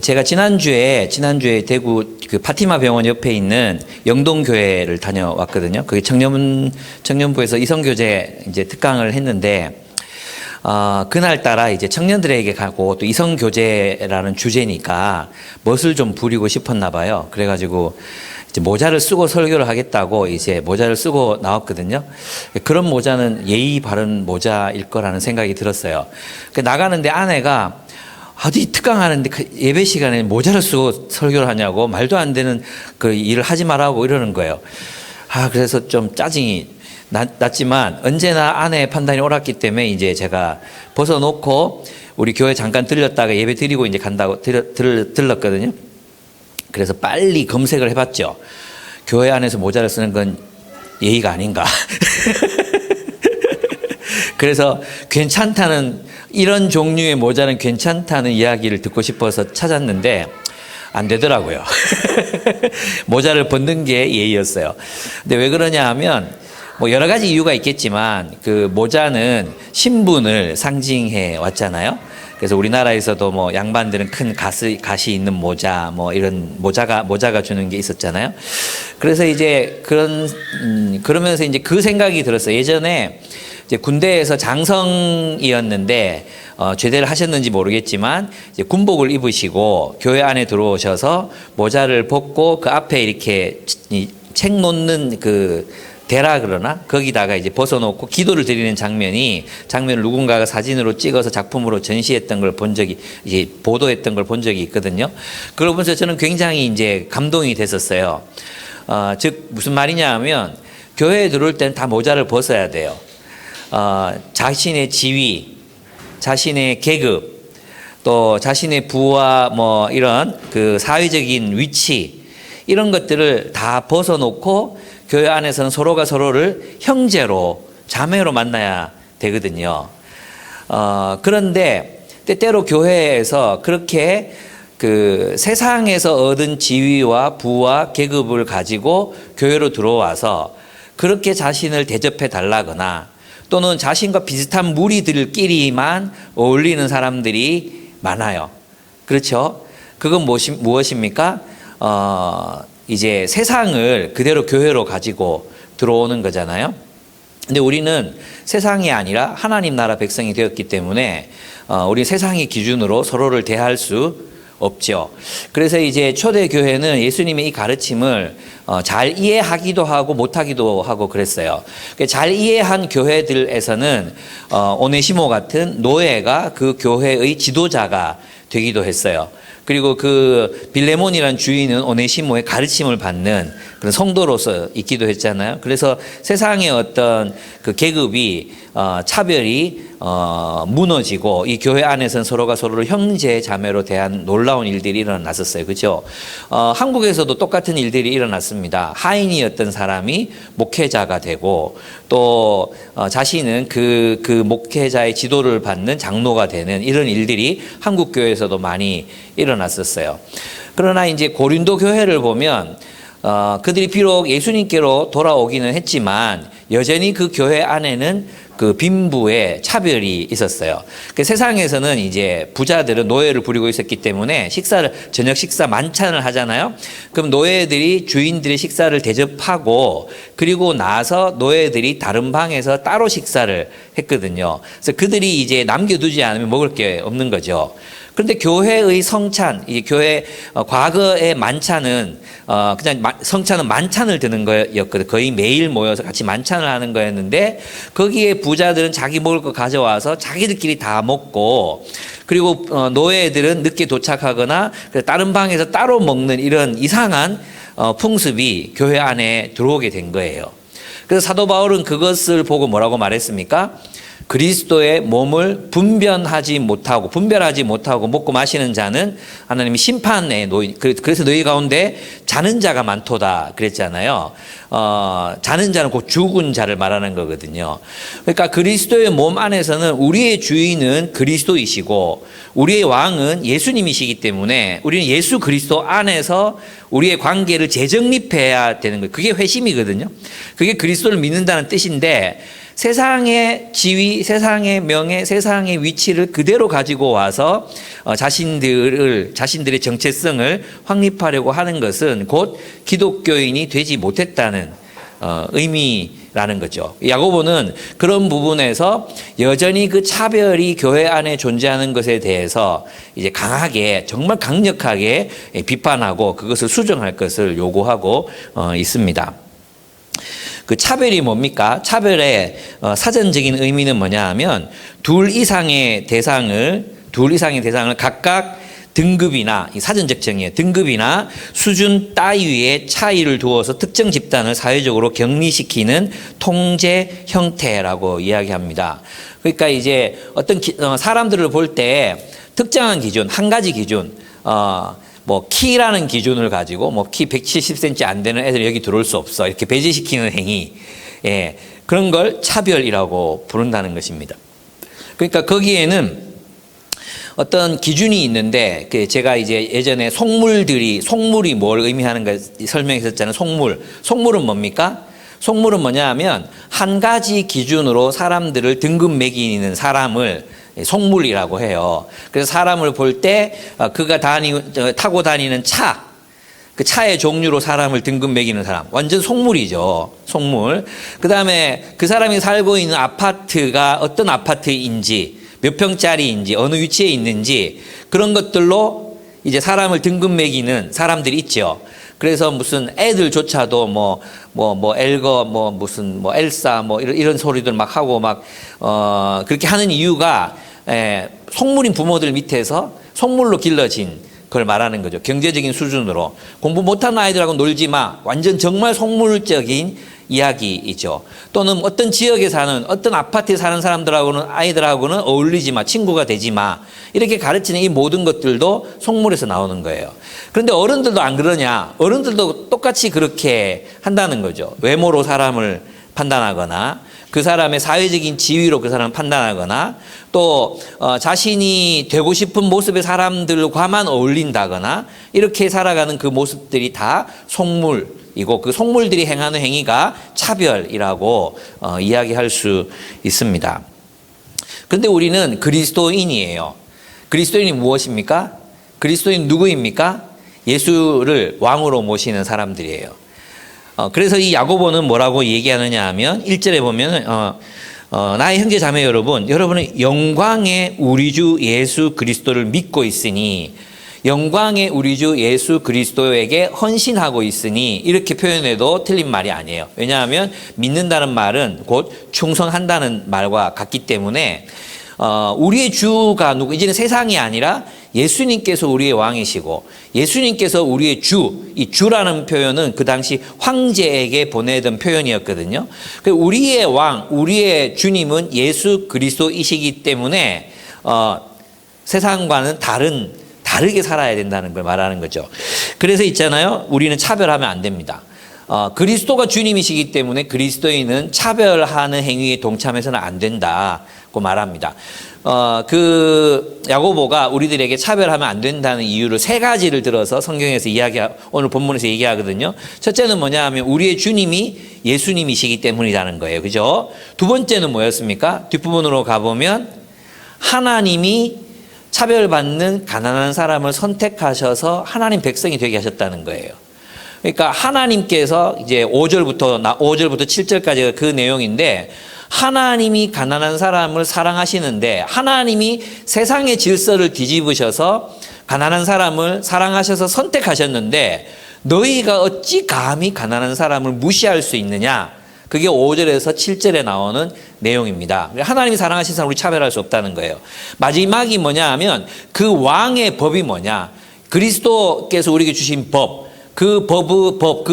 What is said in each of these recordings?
제가 지난주에 대구 그 파티마 병원 옆에 있는 영동교회를 다녀왔거든요. 그게 청년부에서 이성교제 이제 특강을 했는데, 그날따라 이제 청년들에게 가고 또 이성교제라는 주제니까 멋을 좀 부리고 싶었나 봐요. 그래가지고 이제 모자를 쓰고 설교를 하겠다고 이제 모자를 쓰고 나왔거든요. 그런 모자는 예의 바른 모자일 거라는 생각이 들었어요. 나가는데 아내가 어디 특강하는데 예배 시간에 모자를 쓰고 설교를 하냐고, 말도 안 되는 그 일을 하지 말라고 이러는 거예요. 그래서 좀 짜증이 났지만 언제나 아내의 판단이 옳았기 때문에 이제 제가 벗어놓고 우리 교회 잠깐 들렸다가 예배 드리고 이제 간다고 들렀거든요. 그래서 빨리 검색을 해봤죠. 교회 안에서 모자를 쓰는 건 예의가 아닌가. 그래서 괜찮다는, 이런 종류의 모자는 괜찮다는 이야기를 듣고 싶어서 찾았는데 안 되더라고요. 모자를 벗는 게 예의였어요. 근데 왜 그러냐 하면 뭐 여러 가지 이유가 있겠지만 그 모자는 신분을 상징해 왔잖아요. 그래서 우리나라에서도 뭐 양반들은 큰 가시 있는 모자, 뭐 이런 모자가 주는 게 있었잖아요. 그래서 이제 그러면서 이제 그 생각이 들었어요. 예전에 이제 군대에서 장성이었는데 제대를 하셨는지 모르겠지만 이제 군복을 입으시고 교회 안에 들어오셔서 모자를 벗고 그 앞에 이렇게 책 놓는 그 대라 그러나 거기다가 이제 벗어놓고 기도를 드리는 장면을 누군가가 사진으로 찍어서 작품으로 전시했던 걸 본 적이, 이제 보도했던 걸 본 적이 있거든요. 그걸 보면서 저는 굉장히 이제 감동이 됐었어요. 즉 무슨 말이냐 하면 교회에 들어올 때는 다 모자를 벗어야 돼요. 자신의 지위, 자신의 계급, 또 자신의 부와 뭐 이런 그 사회적인 위치, 이런 것들을 다 벗어놓고 교회 안에서는 서로가 서로를 형제로, 자매로 만나야 되거든요. 그런데 때때로 교회에서 그렇게 그 세상에서 얻은 지위와 부와 계급을 가지고 교회로 들어와서 그렇게 자신을 대접해 달라거나 또는 자신과 비슷한 무리들끼리만 어울리는 사람들이 많아요. 그렇죠? 그건 무엇입니까? 이제 세상을 그대로 교회로 가지고 들어오는 거잖아요. 근데 우리는 세상이 아니라 하나님 나라 백성이 되었기 때문에 우리 세상의 기준으로 서로를 대할 수 없죠. 그래서 이제 초대교회는 예수님의 이 가르침을 잘 이해하기도 하고 못하기도 하고 그랬어요. 잘 이해한 교회들에서는 오네시모 같은 노예가 그 교회의 지도자가 되기도 했어요. 그리고 그 빌레몬이라는 주인은 오네시모의 가르침을 받는 그런 성도로서 있기도 했잖아요. 그래서 세상의 어떤 그 계급이 차별이 무너지고 이 교회 안에서는 서로가 서로를 형제 자매로 대한 놀라운 일들이 일어났었어요. 그렇죠? 한국에서도 똑같은 일들이 일어났습니다. 하인이었던 사람이 목회자가 되고 또 자신은 그 목회자의 지도를 받는 장로가 되는 이런 일들이 한국 교회에서도 많이 일어났었어요. 그러나 이제 고린도 교회를 보면 그들이 비록 예수님께로 돌아오기는 했지만 여전히 그 교회 안에는 그 빈부의 차별이 있었어요. 그 세상에서는 이제 부자들은 노예를 부리고 있었기 때문에 저녁 식사 만찬을 하잖아요. 그럼 노예들이 주인들의 식사를 대접하고 그리고 나서 노예들이 다른 방에서 따로 식사를 했거든요. 그래서 그들이 이제 남겨두지 않으면 먹을 게 없는 거죠. 그런데 교회의 성찬, 이 교회 과거의 만찬은 그냥 성찬은 만찬을 드는 거였거든요. 거의 매일 모여서 같이 만찬을 하는 거였는데 거기에 부자들은 자기 먹을 거 가져와서 자기들끼리 다 먹고 그리고 노예들은 늦게 도착하거나 다른 방에서 따로 먹는 이런 이상한 풍습이 교회 안에 들어오게 된 거예요. 그래서 사도 바울은 그것을 보고 뭐라고 말했습니까? 그리스도의 몸을 분별하지 못하고 먹고 마시는 자는 하나님이 심판에 놓인, 그래서 너희 가운데 자는 자가 많도다 그랬잖아요. 자는 자는 곧 죽은 자를 말하는 거거든요. 그러니까 그리스도의 몸 안에서는 우리의 주인은 그리스도이시고 우리의 왕은 예수님이시기 때문에 우리는 예수 그리스도 안에서 우리의 관계를 재정립해야 되는 거예요. 그게 회심이거든요. 그게 그리스도를 믿는다는 뜻인데 세상의 지위, 세상의 명예, 세상의 위치를 그대로 가지고 와서 자신들의 정체성을 확립하려고 하는 것은 곧 기독교인이 되지 못했다는 의미라는 거죠. 야고보는 그런 부분에서 여전히 그 차별이 교회 안에 존재하는 것에 대해서 이제 강하게, 정말 강력하게 비판하고 그것을 수정할 것을 요구하고 있습니다. 그 차별이 뭡니까? 차별의 사전적인 의미는 뭐냐 하면 둘 이상의 대상을 각각 등급이나, 사전적 정의예요. 등급이나 수준 따위의 차이를 두어서 특정 집단을 사회적으로 격리시키는 통제 형태라고 이야기합니다. 그러니까 이제 어떤 사람들을 볼 때 특정한 기준, 한 가지 기준, 뭐 키라는 기준을 가지고 뭐 키 170cm 안 되는 애들 여기 들어올 수 없어, 이렇게 배제시키는 행위, 그런 걸 차별이라고 부른다는 것입니다. 그러니까 거기에는 어떤 기준이 있는데, 제가 이제 예전에 속물이 뭘 의미하는가 설명했었잖아요. 속물은 뭡니까? 속물은 뭐냐 하면 한 가지 기준으로 사람들을 등급 매기는 사람을 속물이라고 해요. 그래서 사람을 볼 때 그가 타고 다니는 차, 그 차의 종류로 사람을 등급 매기는 사람, 완전 속물이죠. 속물. 그 다음에 그 사람이 살고 있는 아파트가 어떤 아파트인지, 몇 평짜리인지, 어느 위치에 있는지, 그런 것들로 이제 사람을 등급 매기는 사람들이 있죠. 그래서 무슨 애들조차도 엘사 이런 소리들 막 하고 그렇게 하는 이유가 속물인 부모들 밑에서 속물로 길러진 걸 말하는 거죠. 경제적인 수준으로. 공부 못하는 아이들하고 놀지 마. 완전 정말 속물적인 이야기이죠. 또는 어떤 지역에 사는, 어떤 아파트에 사는 아이들하고는 어울리지 마, 친구가 되지 마, 이렇게 가르치는 이 모든 것들도 속물에서 나오는 거예요. 그런데 어른들도 안 그러냐? 어른들도 똑같이 그렇게 한다는 거죠. 외모로 사람을 판단하거나, 그 사람의 사회적인 지위로 그 사람을 판단하거나, 또 자신이 되고 싶은 모습의 사람들과만 어울린다거나, 이렇게 살아가는 그 모습들이 다 속물이고, 그 속물들이 행하는 행위가 차별이라고 이야기할 수 있습니다. 그런데 우리는 그리스도인이에요. 그리스도인이 무엇입니까? 그리스도인 누구입니까? 예수를 왕으로 모시는 사람들이에요. 그래서 이 야고보는 뭐라고 얘기하느냐 하면 1절에 보면 나의 형제 자매 여러분은 영광의 우리 주 예수 그리스도를 믿고 있으니, 영광의 우리 주 예수 그리스도에게 헌신하고 있으니, 이렇게 표현해도 틀린 말이 아니에요. 왜냐하면 믿는다는 말은 곧 충성한다는 말과 같기 때문에 우리의 주가 누구? 이제는 세상이 아니라 예수님께서 우리의 왕이시고 예수님께서 우리의 주, 이 주라는 표현은 그 당시 황제에게 보내던 표현이었거든요. 우리의 왕, 우리의 주님은 예수 그리스도이시기 때문에 세상과는 다르게 살아야 된다는 걸 말하는 거죠. 그래서 있잖아요. 우리는 차별하면 안 됩니다. 그리스도가 주님이시기 때문에 그리스도인은 차별하는 행위에 동참해서는 안 된다고 말합니다. 그 야고보가 우리들에게 차별하면 안 된다는 이유를 세 가지를 들어서 성경에서 오늘 본문에서 얘기하거든요. 첫째는 뭐냐 하면 우리의 주님이 예수님이시기 때문이라는 거예요. 그죠? 두 번째는 뭐였습니까? 뒷부분으로 가보면 하나님이 차별받는 가난한 사람을 선택하셔서 하나님 백성이 되게 하셨다는 거예요. 그러니까 하나님께서 이제 5절부터 7절까지가 그 내용인데, 하나님이 가난한 사람을 사랑하시는데 하나님이 세상의 질서를 뒤집으셔서 가난한 사람을 사랑하셔서 선택하셨는데, 너희가 어찌 감히 가난한 사람을 무시할 수 있느냐? 그게 5절에서 7절에 나오는 내용입니다. 하나님이 사랑하신 사람 우리 차별할 수 없다는 거예요. 마지막이 뭐냐 하면 그 왕의 법이 뭐냐? 그리스도께서 우리에게 주신 법, 그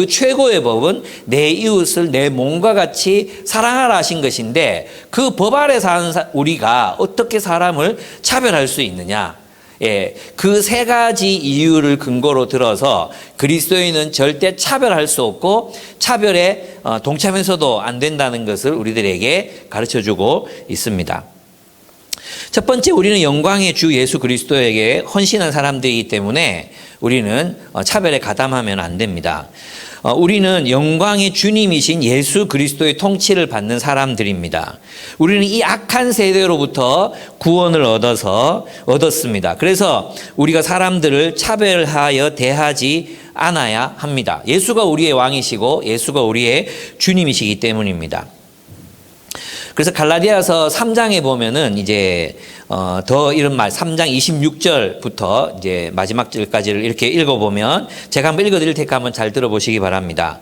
최고의 법은 내 이웃을 내 몸과 같이 사랑하라 하신 것인데, 그 법 아래 사는 우리가 어떻게 사람을 차별할 수 있느냐? 그 세 가지 이유를 근거로 들어서 그리스도인은 절대 차별할 수 없고 차별에 동참해서도 안 된다는 것을 우리들에게 가르쳐주고 있습니다. 첫 번째, 우리는 영광의 주 예수 그리스도에게 헌신한 사람들이기 때문에 우리는 차별에 가담하면 안 됩니다. 우리는 영광의 주님이신 예수 그리스도의 통치를 받는 사람들입니다. 우리는 이 악한 세대로부터 구원을 얻었습니다. 그래서 우리가 사람들을 차별하여 대하지 않아야 합니다. 예수가 우리의 왕이시고 예수가 우리의 주님이시기 때문입니다. 그래서 갈라디아서 3장에 보면은 이제 더 이런 말 3장 26절부터 이제 마지막 절까지를 이렇게 읽어보면 제가 한번 읽어드릴 테니까 한번 잘 들어보시기 바랍니다.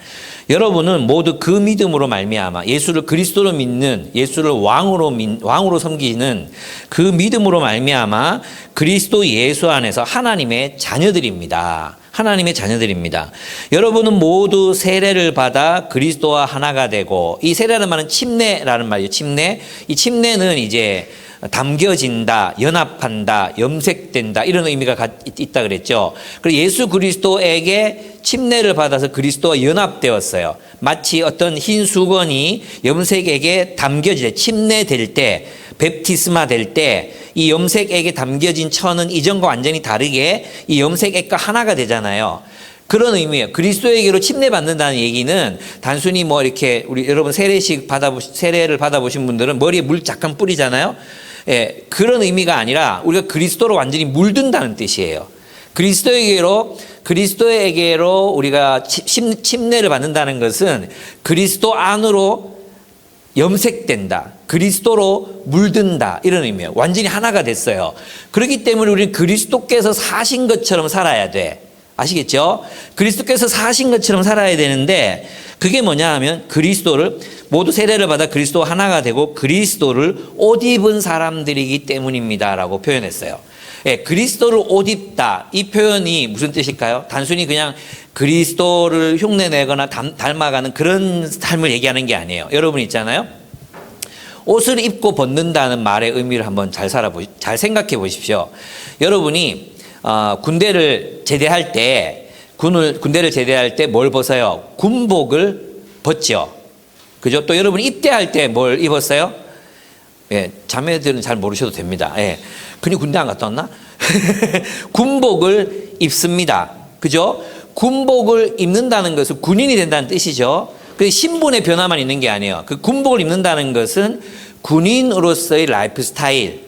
여러분은 모두 그 믿음으로 말미암아 예수를 그리스도로 믿는 예수를 왕으로 섬기는 그 믿음으로 말미암아 그리스도 예수 안에서 하나님의 자녀들입니다. 하나님의 자녀들입니다. 여러분은 모두 세례를 받아 그리스도와 하나가 되고, 이 세례라는 말은 침례라는 말이에요. 침례. 이 침례는 이제 담겨진다, 연합한다, 염색된다 이런 의미가 있다 그랬죠. 그리고 예수 그리스도에게 침례를 받아서 그리스도와 연합되었어요. 마치 어떤 흰 수건이 염색액에 담겨질 때, 침례될 때, 베프티스마 될 때 이 염색액에 담겨진 천은 이전과 완전히 다르게 이 염색액과 하나가 되잖아요. 그런 의미예요. 그리스도에게로 침례받는다는 얘기는 단순히 뭐 이렇게 여러분 세례를 받아보신 분들은 머리에 물 잠깐 뿌리잖아요. 예, 그런 의미가 아니라 우리가 그리스도로 완전히 물든다는 뜻이에요. 그리스도에게로 우리가 침례를 받는다는 것은 그리스도 안으로 염색된다. 그리스도로 물든다. 이런 의미예요. 완전히 하나가 됐어요. 그렇기 때문에 우리는 그리스도께서 사신 것처럼 살아야 돼. 아시겠죠? 그리스도께서 사신 것처럼 살아야 되는데 그게 뭐냐 하면 그리스도를 모두 세례를 받아 그리스도와 하나가 되고 그리스도를 옷 입은 사람들이기 때문입니다라고 표현했어요. 예, 그리스도를 옷 입다. 이 표현이 무슨 뜻일까요? 단순히 그냥 그리스도를 흉내내거나 닮아가는 그런 삶을 얘기하는 게 아니에요. 여러분 있잖아요. 옷을 입고 벗는다는 말의 의미를 한번 잘 생각해 보십시오. 여러분이 군대를 제대할 때 뭘 벗어요? 군복을 벗죠. 그죠? 또 여러분이 입대할 때 뭘 입었어요? 예, 자매들은 잘 모르셔도 됩니다. 예. 그니 군대 안 갔다 왔나? 군복을 입습니다. 그죠? 군복을 입는다는 것은 군인이 된다는 뜻이죠. 그 신분의 변화만 있는 게 아니에요. 그 군복을 입는다는 것은 군인으로서의 라이프 스타일,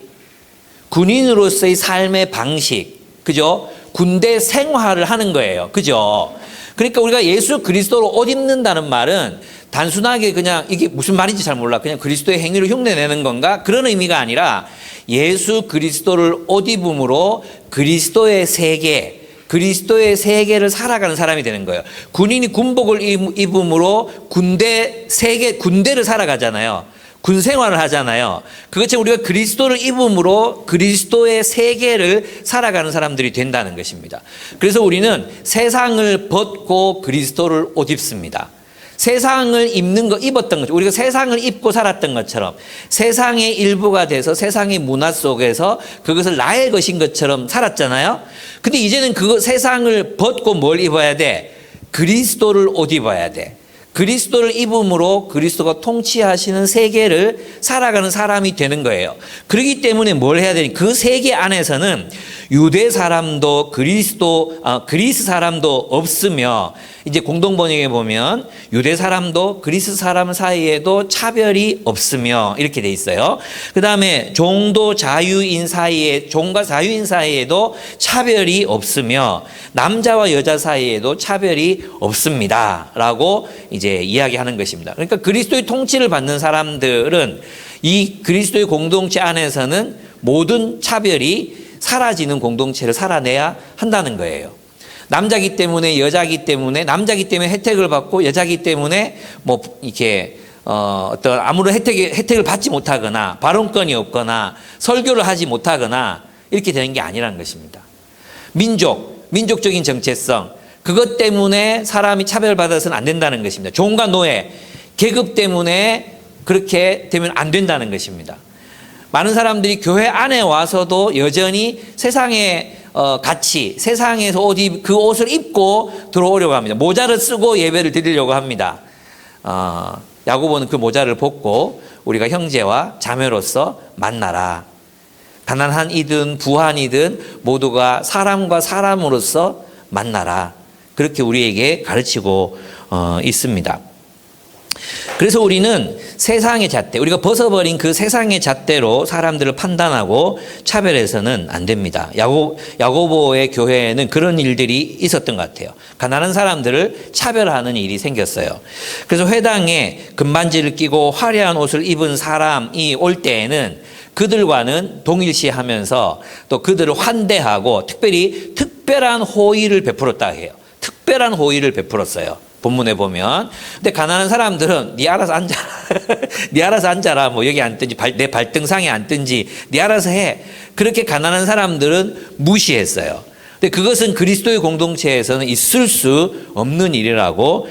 군인으로서의 삶의 방식, 그죠? 군대 생활을 하는 거예요. 그죠? 그러니까 우리가 예수 그리스도로 옷 입는다는 말은 단순하게 그냥 이게 무슨 말인지 잘 몰라. 그냥 그리스도의 행위를 흉내내는 건가? 그런 의미가 아니라 예수 그리스도를 옷 입음으로 그리스도의 세계를 살아가는 사람이 되는 거예요. 군인이 군복을 입음으로 군대를 살아가잖아요. 군 생활을 하잖아요. 그것처럼 우리가 그리스도를 입음으로 그리스도의 세계를 살아가는 사람들이 된다는 것입니다. 그래서 우리는 세상을 벗고 그리스도를 옷 입습니다. 세상을 입었던 거죠. 우리가 세상을 입고 살았던 것처럼 세상의 일부가 돼서 세상의 문화 속에서 그것을 나의 것인 것처럼 살았잖아요. 근데 이제는 그 세상을 벗고 뭘 입어야 돼? 그리스도를 옷 입어야 돼. 그리스도를 입음으로 그리스도가 통치하시는 세계를 살아가는 사람이 되는 거예요. 그렇기 때문에 뭘 해야 되니? 그 세계 안에서는 유대 사람도 그리스 사람도 없으며, 이제 공동번역에 보면 유대 사람도 그리스 사람 사이에도 차별이 없으며 이렇게 돼 있어요. 그 다음에 종과 자유인 사이에도 차별이 없으며 남자와 여자 사이에도 차별이 없습니다 라고 이제 이야기하는 것입니다. 그러니까 그리스도의 통치를 받는 사람들은 이 그리스도의 공동체 안에서는 모든 차별이 사라지는 공동체를 살아내야 한다는 거예요. 남자기 때문에 여자기 때문에, 남자기 때문에 혜택을 받고 여자기 때문에 뭐 이렇게 어떤 아무런 혜택을 받지 못하거나 발언권이 없거나 설교를 하지 못하거나 이렇게 되는 게 아니라는 것입니다. 민족적인 정체성, 그것 때문에 사람이 차별받아서는 안 된다는 것입니다. 종과 노예, 계급 때문에 그렇게 되면 안 된다는 것입니다. 많은 사람들이 교회 안에 와서도 여전히 세상의 세상에서 그 옷을 입고 들어오려고 합니다. 모자를 쓰고 예배를 드리려고 합니다. 야고보는 그 모자를 벗고 우리가 형제와 자매로서 만나라. 가난한 이든 부한이든 모두가 사람과 사람으로서 만나라. 그렇게 우리에게 가르치고 있습니다. 그래서 우리는 세상의 잣대, 우리가 벗어버린 그 세상의 잣대로 사람들을 판단하고 차별해서는 안 됩니다. 야고보의 교회에는 그런 일들이 있었던 것 같아요. 가난한 사람들을 차별하는 일이 생겼어요. 그래서 회당에 금반지를 끼고 화려한 옷을 입은 사람이 올 때에는 그들과는 동일시하면서 또 그들을 환대하고 특별히 특별한 호의를 베풀었다 해요. 특별한 호의를 베풀었어요. 본문에 보면. 근데 가난한 사람들은 네 알아서 앉아라. 네 알아서 앉아라. 뭐 여기 앉든지 내 발등상에 앉든지 네 알아서 해. 그렇게 가난한 사람들은 무시했어요. 근데 그것은 그리스도의 공동체에서는 있을 수 없는 일이라고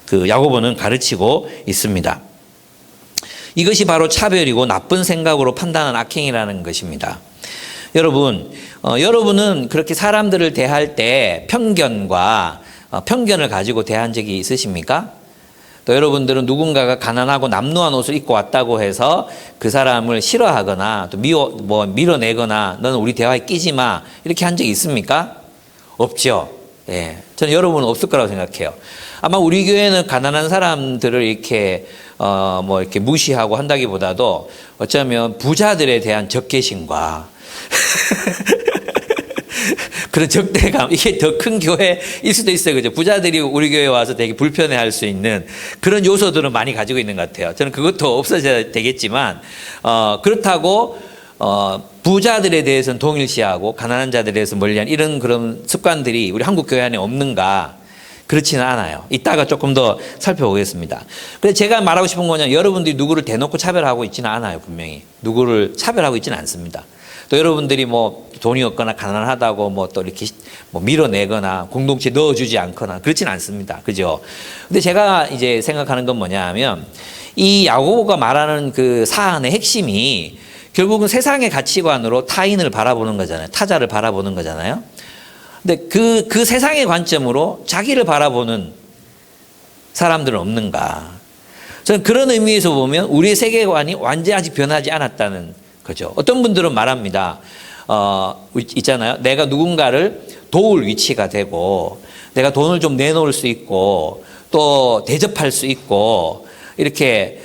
그 야고보는 가르치고 있습니다. 이것이 바로 차별이고 나쁜 생각으로 판단하는 악행이라는 것입니다. 여러분, 여러분은 그렇게 사람들을 대할 때 편견을 가지고 대한 적이 있으십니까? 또 여러분들은 누군가가 가난하고 남루한 옷을 입고 왔다고 해서 그 사람을 싫어하거나 또 밀어내거나 너는 우리 대화에 끼지 마 이렇게 한 적이 있습니까? 없죠. 예, 저는 여러분은 없을 거라고 생각해요. 아마 우리 교회는 가난한 사람들을 이렇게 이렇게 무시하고 한다기보다도 어쩌면 부자들에 대한 적개심과 그런 적대감, 이게 더 큰 교회일 수도 있어요. 그죠? 부자들이 우리 교회에 와서 되게 불편해할 수 있는 그런 요소들은 많이 가지고 있는 것 같아요. 저는 그것도 없어져야 되겠지만, 그렇다고, 부자들에 대해서는 동일시하고 가난한 자들에 대해서 멀리한 이런 그런 습관들이 우리 한국 교회 안에 없는가? 그렇지는 않아요. 이따가 조금 더 살펴보겠습니다. 근데 제가 말하고 싶은 거는 여러분들이 누구를 대놓고 차별하고 있지는 않아요. 분명히. 누구를 차별하고 있지는 않습니다. 또 여러분들이 뭐 돈이 없거나 가난하다고 뭐 또 이렇게 뭐 밀어내거나 공동체에 넣어주지 않거나 그렇지는 않습니다. 그죠? 근데 제가 이제 생각하는 건 뭐냐 하면 이 야고보가 말하는 그 사안의 핵심이 결국은 세상의 가치관으로 타인을 바라보는 거잖아요. 타자를 바라보는 거잖아요. 근데 그 세상의 관점으로 자기를 바라보는 사람들은 없는가? 저는 그런 의미에서 보면 우리의 세계관이 완전히 아직 변하지 않았다는 거죠. 어떤 분들은 말합니다. 있잖아요. 내가 누군가를 도울 위치가 되고 내가 돈을 좀 내놓을 수 있고 또 대접할 수 있고 이렇게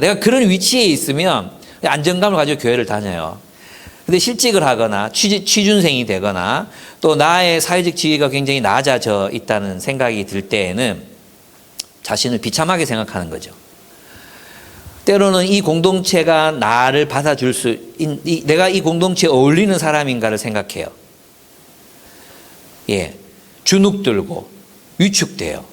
내가 그런 위치에 있으면 안정감을 가지고 교회를 다녀요. 근데 실직을 하거나 취준생이 되거나 또 나의 사회적 지위가 굉장히 낮아져 있다는 생각이 들 때에는 자신을 비참하게 생각하는 거죠. 때로는 이 공동체가 나를 받아줄 내가 이 공동체에 어울리는 사람인가를 생각해요. 예. 주눅들고 위축돼요.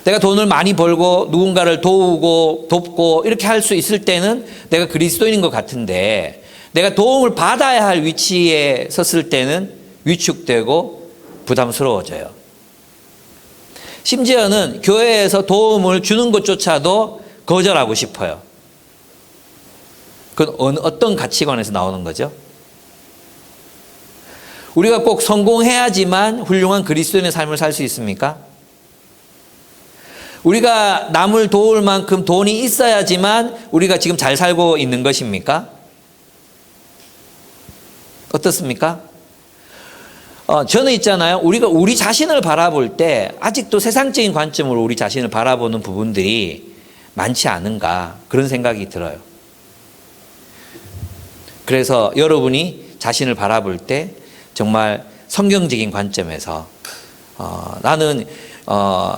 내가 돈을 많이 벌고 누군가를 도우고 돕고 이렇게 할 수 있을 때는 내가 그리스도인인 것 같은데 내가 도움을 받아야 할 위치에 섰을 때는 위축되고 부담스러워져요. 심지어는 교회에서 도움을 주는 것조차도 거절하고 싶어요. 그건 어떤 가치관에서 나오는 거죠? 우리가 꼭 성공해야지만 훌륭한 그리스도인의 삶을 살 수 있습니까? 우리가 남을 도울 만큼 돈이 있어야지만 우리가 지금 잘 살고 있는 것입니까? 어떻습니까? 저는 있잖아요. 우리가 우리 자신을 바라볼 때 아직도 세상적인 관점으로 우리 자신을 바라보는 부분들이 많지 않은가 그런 생각이 들어요. 그래서 여러분이 자신을 바라볼 때 정말 성경적인 관점에서 나는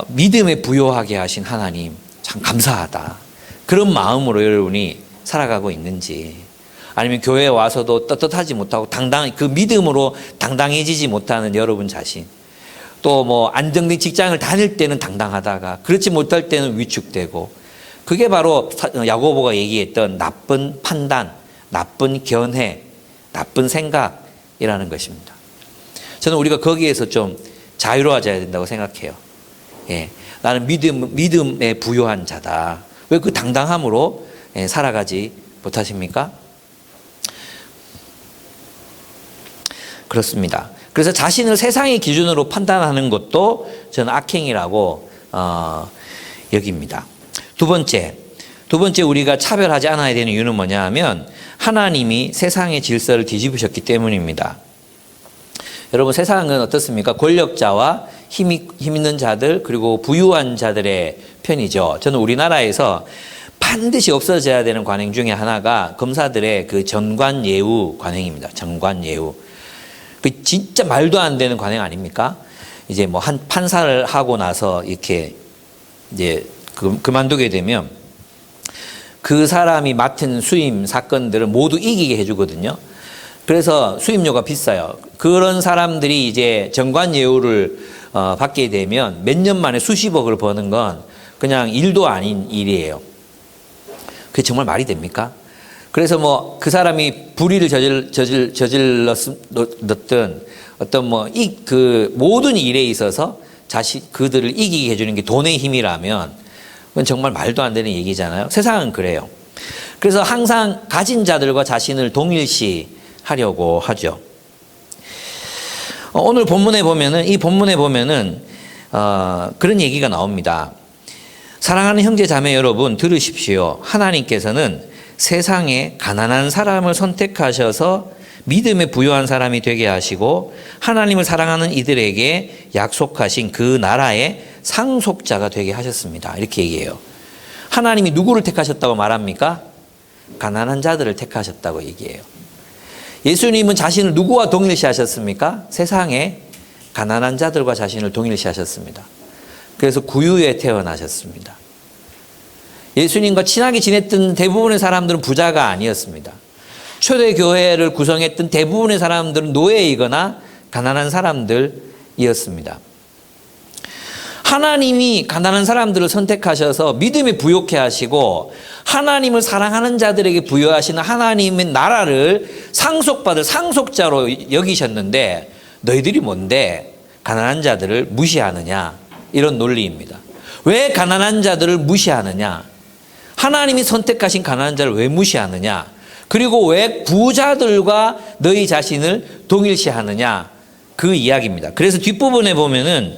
믿음에 부요하게 하신 하나님 참 감사하다. 그런 마음으로 여러분이 살아가고 있는지 아니면 교회에 와서도 떳떳하지 못하고 그 믿음으로 당당해지지 못하는 여러분 자신 또 뭐 안정된 직장을 다닐 때는 당당하다가 그렇지 못할 때는 위축되고 그게 바로 야고보가 얘기했던 나쁜 판단, 나쁜 견해, 나쁜 생각이라는 것입니다. 저는 우리가 거기에서 좀 자유로워져야 된다고 생각해요. 예, 나는 믿음에 부요한 자다. 왜 그 당당함으로 살아가지 못하십니까? 그렇습니다. 그래서 자신을 세상의 기준으로 판단하는 것도 저는 악행이라고 여깁니다. 두 번째 우리가 차별하지 않아야 되는 이유는 뭐냐 하면 하나님이 세상의 질서를 뒤집으셨기 때문입니다. 여러분 세상은 어떻습니까? 권력자와 힘 있는 자들 그리고 부유한 자들의 편이죠. 저는 우리나라에서 반드시 없어져야 되는 관행 중에 하나가 검사들의 그 전관예우 관행입니다. 전관예우. 그 진짜 말도 안 되는 관행 아닙니까? 이제 뭐 한 판사를 하고 나서 이렇게 이제 그만두게 되면 그 사람이 맡은 수임 사건들을 모두 이기게 해주거든요. 그래서 수임료가 비싸요. 그런 사람들이 이제 전관예우를 받게 되면 몇 년 만에 수십억을 버는 건 그냥 일도 아닌 일이에요. 그게 정말 말이 됩니까? 그래서 뭐 그 사람이 불의를 저질렀든 어떤 뭐 그 모든 일에 있어서 그들을 이기게 해주는 게 돈의 힘이라면 그건 정말 말도 안 되는 얘기잖아요. 세상은 그래요. 그래서 항상 가진 자들과 자신을 동일시 하려고 하죠. 오늘 본문에 보면은 그런 얘기가 나옵니다. 사랑하는 형제 자매 여러분 들으십시오. 하나님께서는 세상에 가난한 사람을 선택하셔서 믿음에 부유한 사람이 되게 하시고 하나님을 사랑하는 이들에게 약속하신 그 나라의 상속자가 되게 하셨습니다. 이렇게 얘기해요. 하나님이 누구를 택하셨다고 말합니까? 가난한 자들을 택하셨다고 얘기해요. 예수님은 자신을 누구와 동일시 하셨습니까? 세상에 가난한 자들과 자신을 동일시 하셨습니다. 그래서 구유에 태어나셨습니다. 예수님과 친하게 지냈던 대부분의 사람들은 부자가 아니었습니다. 초대교회를 구성했던 대부분의 사람들은 노예이거나 가난한 사람들이었습니다. 하나님이 가난한 사람들을 선택하셔서 믿음에 부요케 하시고 하나님을 사랑하는 자들에게 부여하시는 하나님의 나라를 상속받을 상속자로 여기셨는데 너희들이 뭔데 가난한 자들을 무시하느냐, 이런 논리입니다. 왜 가난한 자들을 무시하느냐, 하나님이 선택하신 가난한 자를 왜 무시하느냐, 그리고 왜 부자들과 너희 자신을 동일시하느냐, 그 이야기입니다. 그래서 뒷부분에 보면은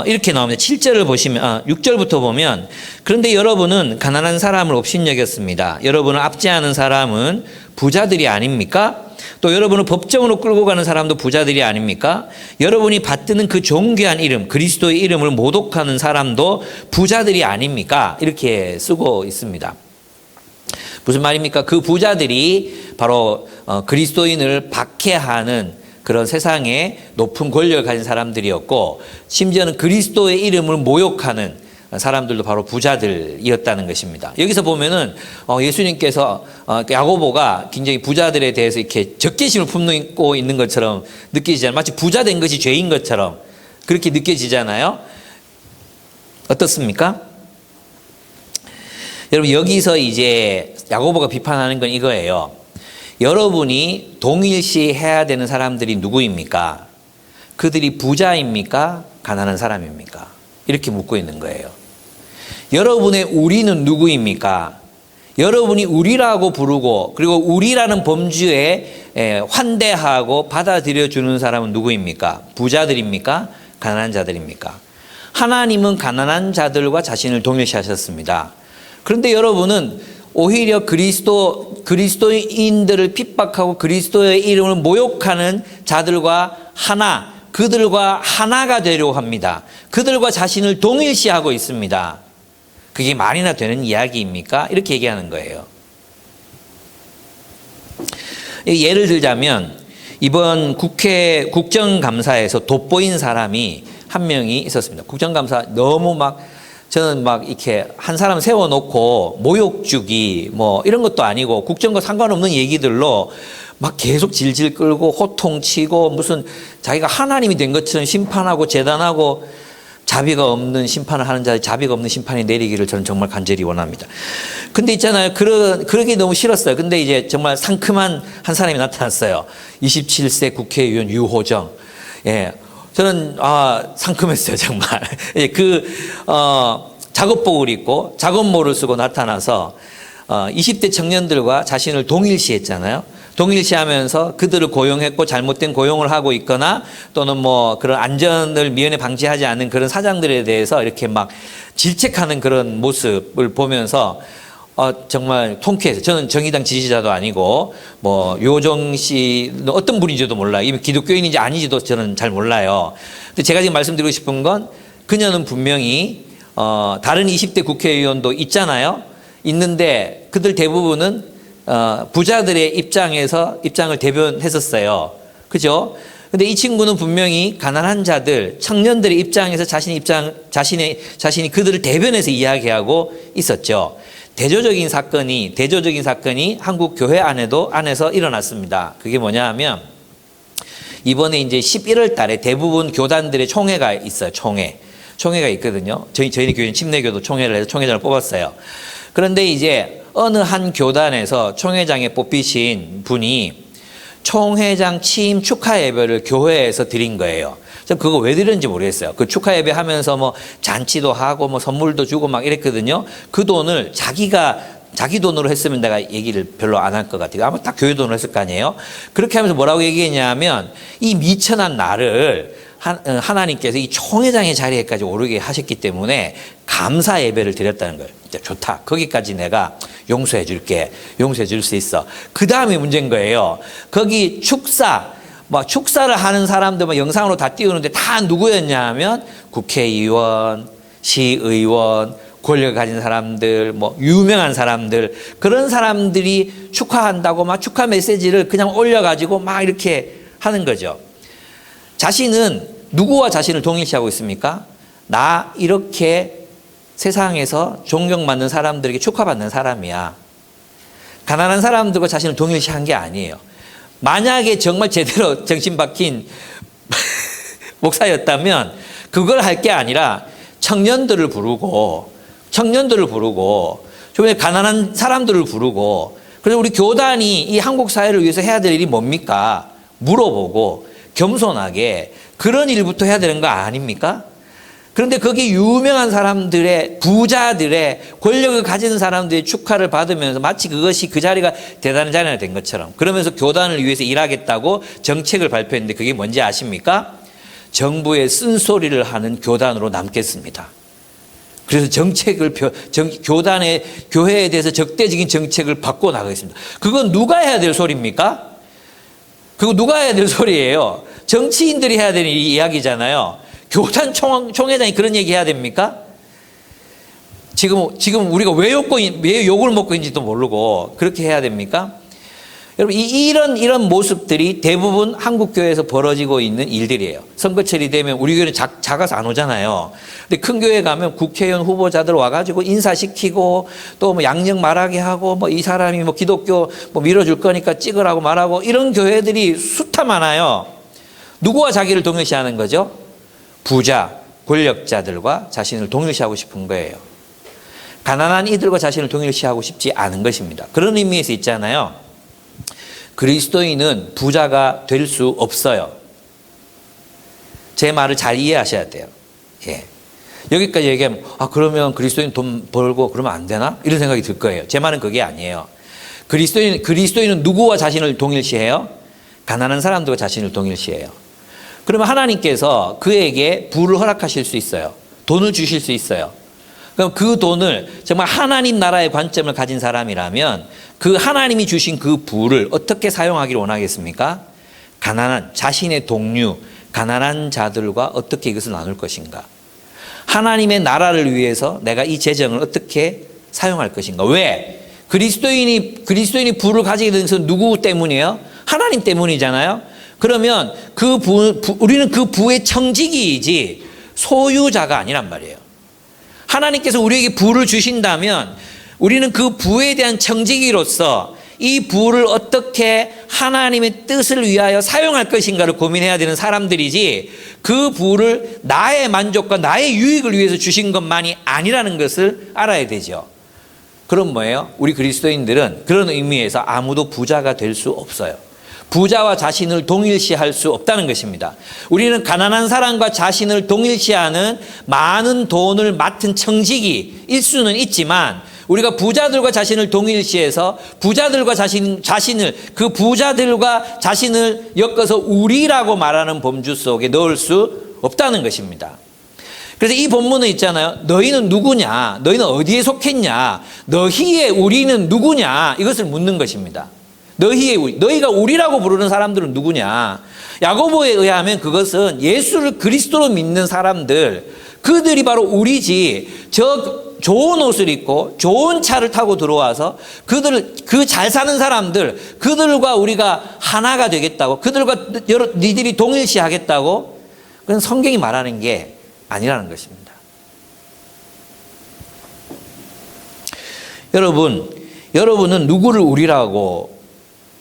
이렇게 나옵니다. 7절을 보시면 6절부터 보면 그런데 여러분은 가난한 사람을 업신여겼습니다. 여러분을 압제하는 사람은 부자들이 아닙니까? 또 여러분을 법정으로 끌고 가는 사람도 부자들이 아닙니까? 여러분이 받드는 그 존귀한 이름, 그리스도의 이름을 모독하는 사람도 부자들이 아닙니까? 이렇게 쓰고 있습니다. 무슨 말입니까? 그 부자들이 바로 그리스도인을 박해하는 그런 세상에 높은 권력을 가진 사람들이었고, 심지어는 그리스도의 이름을 모욕하는 사람들도 바로 부자들이었다는 것입니다. 여기서 보면은 예수님께서 야고보가 굉장히 부자들에 대해서 이렇게 적개심을 품고 있는 것처럼 느껴지잖아요. 마치 부자 된 것이 죄인 것처럼 그렇게 느껴지잖아요. 어떻습니까? 여러분, 여기서 이제 야고보가 비판하는 건 이거예요. 여러분이 동일시해야 되는 사람들이 누구입니까? 그들이 부자입니까? 가난한 사람입니까? 이렇게 묻고 있는 거예요. 여러분의 우리는 누구입니까? 여러분이 우리라고 부르고 그리고 우리라는 범주에 환대하고 받아들여주는 사람은 누구입니까? 부자들입니까? 가난한 자들입니까? 하나님은 가난한 자들과 자신을 동일시하셨습니다. 그런데 여러분은 오히려 그리스도인들을 핍박하고 그리스도의 이름을 모욕하는 자들과 그들과 하나가 되려고 합니다. 그들과 자신을 동일시하고 있습니다. 그게 말이나 되는 이야기입니까? 이렇게 얘기하는 거예요. 예를 들자면 이번 국회 국정감사에서 돋보인 사람이 한 명이 있었습니다. 국정감사 너무 저는 이렇게 한 사람 세워놓고 모욕주기 이런 것도 아니고 국정과 상관없는 얘기들로 계속 질질 끌고 호통치고 무슨 자기가 하나님이 된 것처럼 심판하고 재단하고 자비가 없는 심판을 하는 자에 자비가 없는 심판이 내리기를 저는 정말 간절히 원합니다. 근데 있잖아요. 그러기 너무 싫었어요. 근데 이제 정말 상큼한 한 사람이 나타났어요. 27세 국회의원 유호정. 예. 저는 상큼했어요, 정말. 작업복을 입고 작업모를 쓰고 나타나서 20대 청년들과 자신을 동일시했잖아요. 동일시하면서 그들을 고용했고 잘못된 고용을 하고 있거나 또는 그런 안전을 미연에 방지하지 않는 그런 사장들에 대해서 이렇게 질책하는 그런 모습을 보면서 정말 통쾌해서 저는 정의당 지지자도 아니고 뭐 요정 씨 어떤 분인지도 몰라요. 이미 기독교인인지 아닌지도 저는 잘 몰라요. 근데 제가 지금 말씀드리고 싶은 건 그녀는 분명히 다른 20대 국회의원도 있잖아요. 있는데 그들 대부분은 부자들의 입장을 대변했었어요. 그죠? 근데 이 친구는 분명히 가난한 자들, 청년들의 입장에서 자신이 그들을 대변해서 이야기하고 있었죠. 대조적인 사건이 한국 교회 안에서 일어났습니다. 그게 뭐냐 하면 이번에 이제 11월 달에 대부분 교단들의 총회가 있어요. 총회가 있거든요. 저희 교회는 침례교도 총회를 해서 총회장을 뽑았어요. 그런데 이제 어느 한 교단에서 총회장에 뽑히신 분이 총회장 취임 축하 예배를 교회에서 드린 거예요. 전 그거 왜 드렸는지 모르겠어요. 그 축하 예배 하면서 뭐 잔치도 하고 뭐 선물도 주고 막 이랬거든요. 그 돈을 자기 돈으로 했으면 내가 얘기를 별로 안 할 것 같아요. 아마 딱 교회 돈으로 했을 거 아니에요. 그렇게 하면서 뭐라고 얘기했냐면 이 미천한 나를 하나님께서 이 총회장의 자리에까지 오르게 하셨기 때문에 감사 예배를 드렸다는 거예요. 좋다. 거기까지 내가 용서해 줄게. 용서해 줄 수 있어. 그 다음에 문제인 거예요. 거기 축사를 하는 사람들 영상으로 다 띄우는데 다 누구였냐 하면 국회의원, 시의원, 권력을 가진 사람들, 유명한 사람들, 그런 사람들이 축하한다고 막 축하 메시지를 그냥 올려가지고 막 이렇게 하는 거죠. 자신은 누구와 자신을 동일시하고 있습니까? 나 이렇게 세상에서 존경받는 사람들에게 축하받는 사람이야. 가난한 사람들과 자신을 동일시한 게 아니에요. 만약에 정말 제대로 정신 박힌 목사였다면 그걸 할 게 아니라 청년들을 부르고 주변에 가난한 사람들을 부르고 그래서 우리 교단이 이 한국 사회를 위해서 해야 될 일이 뭡니까? 물어보고 겸손하게 그런 일부터 해야 되는 거 아닙니까? 그런데 거기 유명한 사람들의 부자들의 권력을 가진 사람들의 축하를 받으면서 마치 그것이 그 자리가 대단한 자리가 된 것처럼 그러면서 교단을 위해서 일하겠다고 정책을 발표했는데 그게 뭔지 아십니까? 정부의 쓴소리를 하는 교단으로 남겠습니다. 그래서 교회에 대해서 적대적인 정책을 바꿔 나가겠습니다. 그건 누가 해야 될 소리입니까? 그거 누가 해야 될 소리예요? 정치인들이 해야 되는 이야기잖아요. 교단 총회장이 그런 얘기 해야 됩니까? 지금 우리가 왜 욕을 먹고 있는지도 모르고 그렇게 해야 됩니까? 여러분, 이런 모습들이 대부분 한국 교회에서 벌어지고 있는 일들이에요. 선거철이 되면 우리 교회는 작아서 안 오잖아요. 근데 큰 교회 가면 국회의원 후보자들 와가지고 인사시키고 또 양력 말하게 하고 이 사람이 기독교 밀어줄 거니까 찍으라고 말하고 이런 교회들이 숱하 많아요. 누구와 자기를 동일시하는 거죠? 부자, 권력자들과 자신을 동일시하고 싶은 거예요. 가난한 이들과 자신을 동일시하고 싶지 않은 것입니다. 그런 의미에서 있잖아요. 그리스도인은 부자가 될 수 없어요. 제 말을 잘 이해하셔야 돼요. 예. 여기까지 얘기하면 그러면 그리스도인 돈 벌고 그러면 안 되나? 이런 생각이 들 거예요. 제 말은 그게 아니에요. 그리스도인은 누구와 자신을 동일시해요? 가난한 사람들과 자신을 동일시해요. 그러면 하나님께서 그에게 부를 허락하실 수 있어요. 돈을 주실 수 있어요. 그럼 그 돈을 정말 하나님 나라의 관점을 가진 사람이라면 그 하나님이 주신 그 부를 어떻게 사용하기를 원하겠습니까? 자신의 동료, 가난한 자들과 어떻게 이것을 나눌 것인가? 하나님의 나라를 위해서 내가 이 재정을 어떻게 사용할 것인가? 왜? 그리스도인이 부를 가지게 된 것은 누구 때문이에요? 하나님 때문이잖아요. 그러면 우리는 그 부의 청지기이지 소유자가 아니란 말이에요. 하나님께서 우리에게 부를 주신다면 우리는 그 부에 대한 청지기로서 이 부를 어떻게 하나님의 뜻을 위하여 사용할 것인가를 고민해야 되는 사람들이지 그 부를 나의 만족과 나의 유익을 위해서 주신 것만이 아니라는 것을 알아야 되죠. 그럼 뭐예요? 우리 그리스도인들은 그런 의미에서 아무도 부자가 될 수 없어요. 부자와 자신을 동일시할 수 없다는 것입니다. 우리는 가난한 사람과 자신을 동일시하는 많은 돈을 맡은 청지기일 수는 있지만 우리가 부자들과 자신을 동일시해서 부자들과 그 부자들과 자신을 엮어서 우리라고 말하는 범주 속에 넣을 수 없다는 것입니다. 그래서 이 본문은 있잖아요. 너희는 누구냐? 너희는 어디에 속했냐? 너희의 우리는 누구냐? 이것을 묻는 것입니다. 너희의 우리, 너희가 우리라고 부르는 사람들은 누구냐? 야고보에 의하면 그것은 예수를 그리스도로 믿는 사람들, 그들이 바로 우리지. 저 좋은 옷을 입고 좋은 차를 타고 들어와서 그 잘 사는 사람들, 그들과 우리가 하나가 되겠다고, 그들과 니들이 동일시하겠다고, 그건 성경이 말하는 게 아니라는 것입니다. 여러분은 누구를 우리라고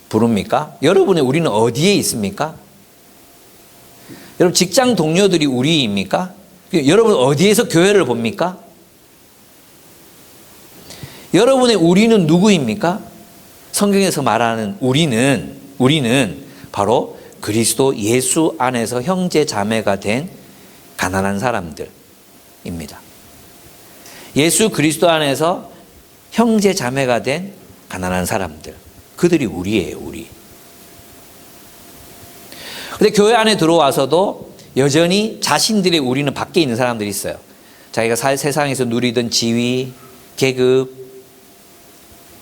부릅니까? 여러분의 우리는 어디에 있습니까? 여러분 직장 동료들이 우리입니까? 여러분 어디에서 교회를 봅니까? 여러분의 우리는 누구입니까? 성경에서 말하는 우리는 바로 그리스도 예수 안에서 형제 자매가 된 가난한 사람들입니다. 예수 그리스도 안에서 형제 자매가 된 가난한 사람들, 그들이 우리예요, 우리. 근데 교회 안에 들어와서도 여전히 자신들의 우리는 밖에 있는 사람들이 있어요. 자기가 세상에서 누리던 지위, 계급,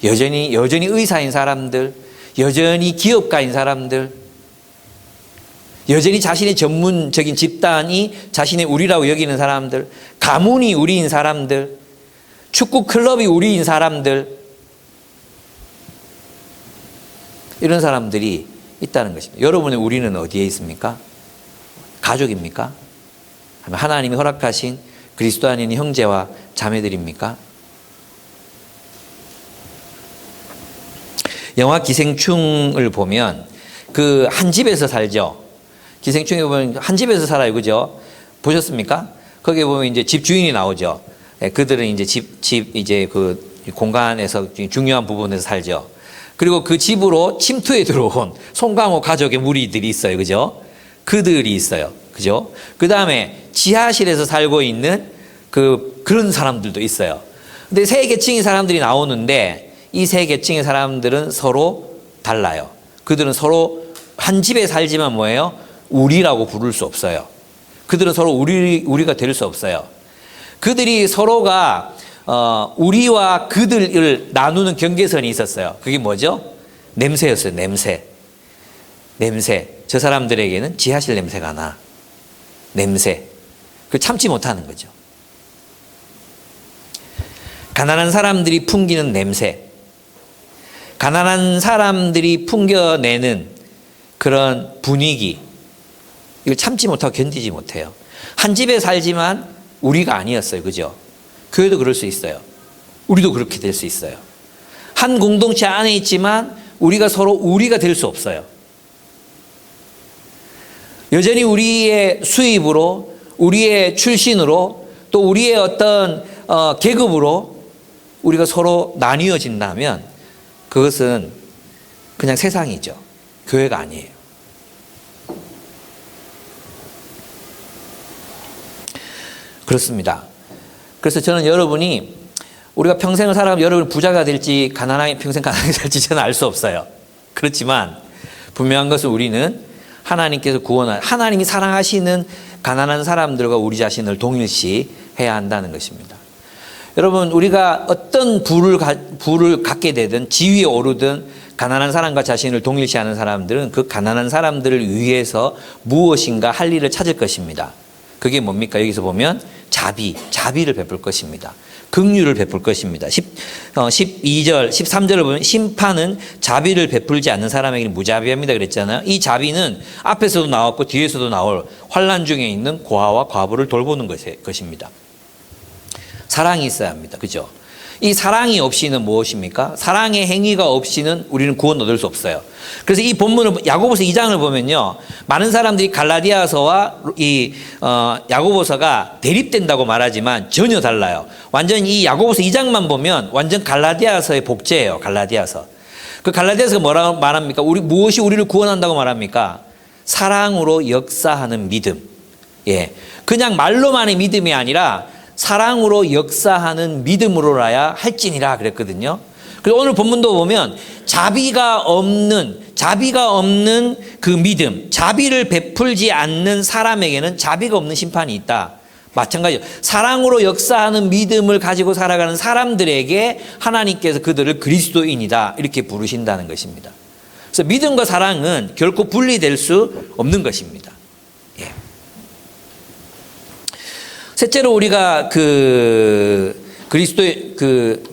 여전히 의사인 사람들, 여전히 기업가인 사람들, 여전히 자신의 전문적인 집단이 자신의 우리라고 여기는 사람들, 가문이 우리인 사람들, 축구 클럽이 우리인 사람들, 이런 사람들이 있다는 것입니다. 여러분의 우리는 어디에 있습니까? 가족입니까? 하나님이 허락하신 그리스도 안에 있는 형제와 자매들입니까? 영화 기생충을 보면 그 한 집에서 살죠. 기생충에 보면 한 집에서 살아요, 그죠? 보셨습니까? 거기에 보면 이제 집 주인이 나오죠. 그들은 이제 이제 그 공간에서 중요한 부분에서 살죠. 그리고 그 집으로 침투해 들어온 송강호 가족의 무리들이 있어요, 그죠? 그들이 있어요, 그죠? 그 다음에 지하실에서 살고 있는 그런 사람들도 있어요. 근데 세 계층의 사람들이 나오는데 이 세 계층의 사람들은 서로 달라요. 그들은 서로 한 집에 살지만 뭐예요? 우리라고 부를 수 없어요. 그들은 서로 우리가 될 수 없어요. 그들이 서로가 우리와 그들을 나누는 경계선이 있었어요. 그게 뭐죠? 냄새였어요. 냄새. 저 사람들에게는 지하실 냄새가 나. 냄새. 그걸 참지 못하는 거죠. 가난한 사람들이 풍기는 냄새. 가난한 사람들이 풍겨내는 그런 분위기, 이걸 참지 못하고 견디지 못해요. 한 집에 살지만 우리가 아니었어요, 그죠? 교회도 그럴 수 있어요. 우리도 그렇게 될 수 있어요. 한 공동체 안에 있지만 우리가 서로 우리가 될 수 없어요. 여전히 우리의 수입으로, 우리의 출신으로, 또 우리의 어떤 계급으로 우리가 서로 나뉘어진다면 그것은 그냥 세상이죠. 교회가 아니에요. 그렇습니다. 그래서 저는 여러분이 우리가 평생을 살아가면 여러분이 부자가 될지 평생 가난하게 살지 저는 알 수 없어요. 그렇지만 분명한 것은 우리는 하나님께서 하나님이 사랑하시는 가난한 사람들과 우리 자신을 동일시해야 한다는 것입니다. 여러분, 우리가 어떤 부를 갖게 되든 지위에 오르든 가난한 사람과 자신을 동일시하는 사람들은 그 가난한 사람들을 위해서 무엇인가 할 일을 찾을 것입니다. 그게 뭡니까? 여기서 보면 자비를 베풀 것입니다. 긍휼을 베풀 것입니다. 12절, 13절을 보면 심판은 자비를 베풀지 않는 사람에게는 무자비합니다 그랬잖아요. 이 자비는 앞에서도 나왔고 뒤에서도 나올 환난 중에 있는 고아와 과부를 돌보는 것입니다. 사랑이 있어야 합니다. 그죠? 이 사랑이 없이는 무엇입니까? 사랑의 행위가 없이는 우리는 구원 얻을 수 없어요. 그래서 이 본문을 야고보서 2장을 보면요, 많은 사람들이 갈라디아서와 이 야고보서가 대립된다고 말하지만 전혀 달라요. 완전 이 야고보서 2장만 보면 완전 갈라디아서의 복제예요. 갈라디아서. 그 갈라디아서가 뭐라고 말합니까? 무엇이 우리를 구원한다고 말합니까? 사랑으로 역사하는 믿음. 예, 그냥 말로만의 믿음이 아니라 사랑으로 역사하는 믿음으로라야 할지니라 그랬거든요. 그리고 오늘 본문도 보면 자비가 없는 그 믿음, 자비를 베풀지 않는 사람에게는 자비가 없는 심판이 있다 마찬가지죠. 사랑으로 역사하는 믿음을 가지고 살아가는 사람들에게 하나님께서 그들을 그리스도인이다 이렇게 부르신다는 것입니다. 그래서 믿음과 사랑은 결코 분리될 수 없는 것입니다. 예. 셋째로 우리가 그리스도의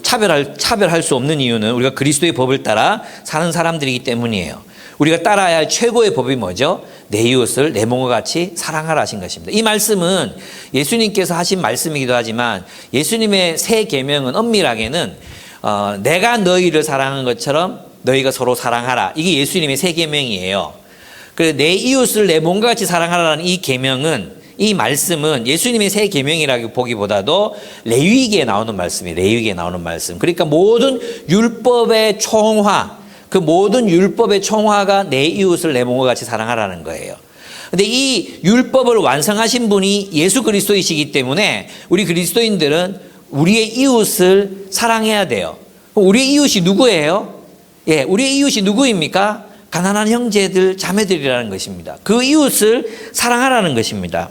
차별할 수 없는 이유는 우리가 그리스도의 법을 따라 사는 사람들이기 때문이에요. 우리가 따라야 할 최고의 법이 뭐죠? 내 이웃을 내 몸과 같이 사랑하라 하신 것입니다. 이 말씀은 예수님께서 하신 말씀이기도 하지만 예수님의 새 계명은 엄밀하게는 내가 너희를 사랑한 것처럼 너희가 서로 사랑하라. 이게 예수님의 새 계명이에요. 그래서 내 이웃을 내 몸과 같이 사랑하라는 이 계명은, 이 말씀은 예수님의 새 계명이라고 보기보다도 레위기에 나오는 말씀이에요. 레위기에 나오는 말씀. 그러니까 모든 율법의 총화, 그 모든 율법의 총화가 내 이웃을 내 몸과 같이 사랑하라는 거예요. 근데 이 율법을 완성하신 분이 예수 그리스도이시기 때문에 우리 그리스도인들은 우리의 이웃을 사랑해야 돼요. 우리의 이웃이 누구예요? 예, 우리의 이웃이 누구입니까? 가난한 형제들, 자매들이라는 것입니다. 그 이웃을 사랑하라는 것입니다.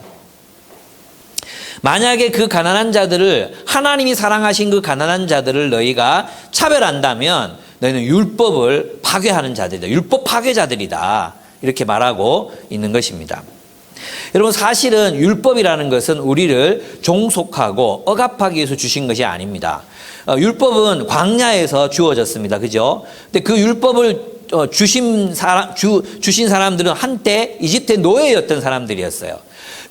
만약에 그 가난한 자들을, 하나님이 사랑하신 그 가난한 자들을 너희가 차별한다면 너희는 율법을 파괴하는 자들이다. 율법 파괴자들이다. 이렇게 말하고 있는 것입니다. 여러분, 사실은 율법이라는 것은 우리를 종속하고 억압하기 위해서 주신 것이 아닙니다. 율법은 광야에서 주어졌습니다. 그죠? 근데 그 율법을 주신 사람들은 한때 이집트의 노예였던 사람들이었어요.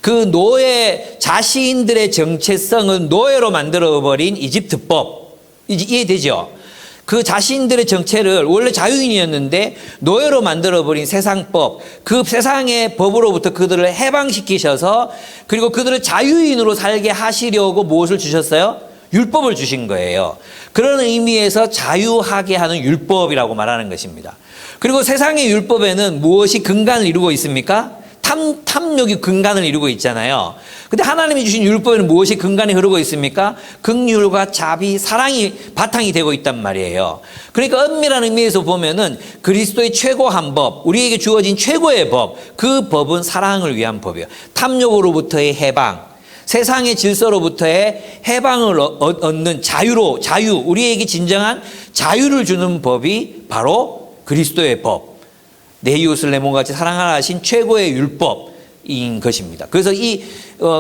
그 노예 자신들의 정체성은 노예로 만들어버린 이집트법. 이해되죠? 그 자신들의 정체를 원래 자유인이었는데 노예로 만들어버린 세상법, 그 세상의 법으로부터 그들을 해방시키셔서 그리고 그들을 자유인으로 살게 하시려고 무엇을 주셨어요? 율법을 주신 거예요. 그런 의미에서 자유하게 하는 율법이라고 말하는 것입니다. 그리고 세상의 율법에는 무엇이 근간을 이루고 있습니까? 탐욕이 근간을 이루고 있잖아요. 근데 하나님이 주신 율법에는 무엇이 근간이 흐르고 있습니까? 긍휼과 자비, 사랑이 바탕이 되고 있단 말이에요. 그러니까 엄밀한 의미에서 보면은 그리스도의 최고한 법, 우리에게 주어진 최고의 법, 그 법은 사랑을 위한 법이에요. 탐욕으로부터의 해방, 세상의 질서로부터의 해방을 얻는 자유, 우리에게 진정한 자유를 주는 법이 바로 그리스도의 법. 내 이웃을 내 몸과 같이 사랑하라 하신 최고의 율법인 것입니다. 그래서 이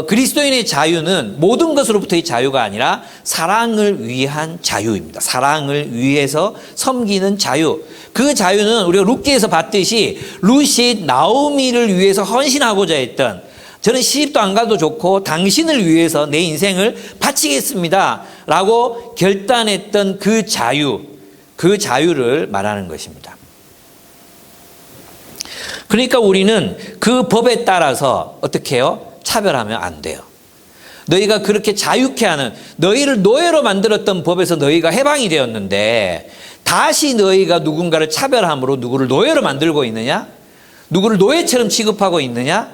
그리스도인의 자유는 모든 것으로부터의 자유가 아니라 사랑을 위한 자유입니다. 사랑을 위해서 섬기는 자유. 그 자유는 우리가 룻기에서 봤듯이 룻이 나오미를 위해서 헌신하고자 했던, 저는 시집도 안 가도 좋고 당신을 위해서 내 인생을 바치겠습니다 라고 결단했던 그 자유를 말하는 것입니다. 그러니까 우리는 그 법에 따라서 어떻게 해요? 차별하면 안 돼요. 너희가 그렇게 자유케 하는, 너희를 노예로 만들었던 법에서 너희가 해방이 되었는데 다시 너희가 누군가를 차별함으로 누구를 노예로 만들고 있느냐? 누구를 노예처럼 취급하고 있느냐?